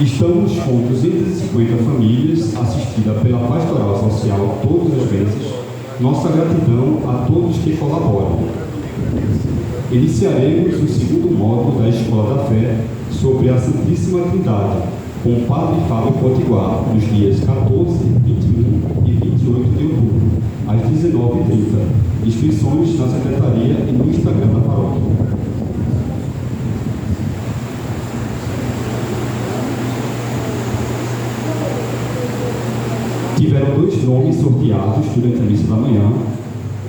Estamos com 250 famílias assistidas pela pastoral social todas as vezes. Nossa gratidão a todos que colaboram. Iniciaremos o segundo módulo da Escola da Fé sobre a Santíssima Trindade, com o Padre Fábio Potiguar, nos dias 14, 21 e 28 de outubro, às 19h30. Inscrições na secretaria e no Instagram da paróquia. Tiveram 2 nomes sorteados durante a missa da manhã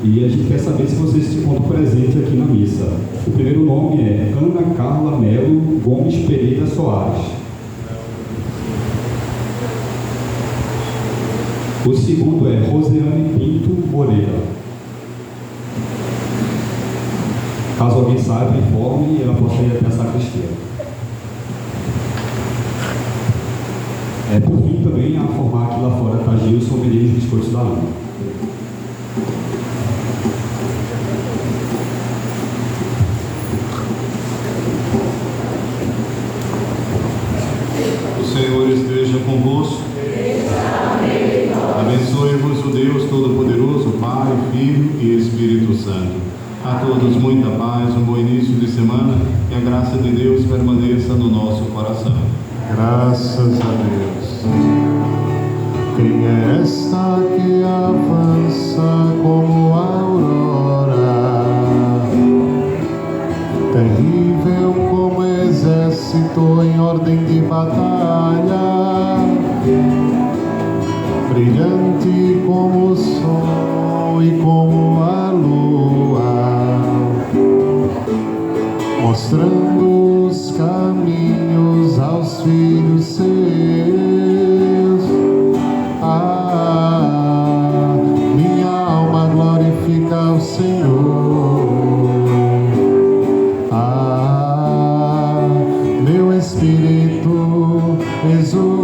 e a gente quer saber se vocês se encontram presentes aqui na missa. O primeiro nome é Ana Carla Melo Gomes Pereira Soares. O segundo é Rosiane Pinto Moreira. Caso alguém saiba, informe e ela possa ir até a sacristia. Por fim, também a informar que lá fora está Gilson vendendo os biscoitos da Ana. O Senhor esteja convosco. Abençoe-vos o Deus Todo-Poderoso, Pai, Filho e Espírito Santo. A todos muita paz, um bom início de semana e a graça de Deus permaneça no nosso coração. Graças a Deus. Quem é esta que avança como a aurora, terrível como exército em ordem de batalha, brilhante como o sol e como a lua, mostrando os caminhos aos filhos seus. Minha alma glorifica o Senhor. Meu espírito exulta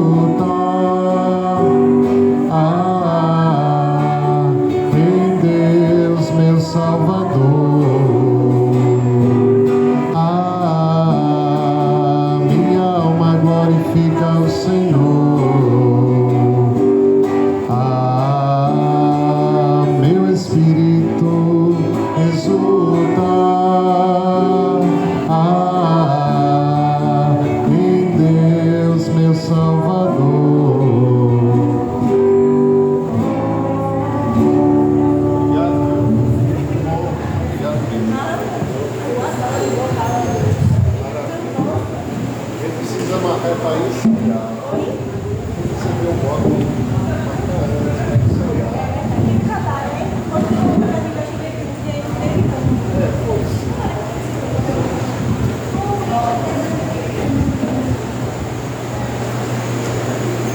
Salvador. Precisa marcar para isso. Você viu o voto?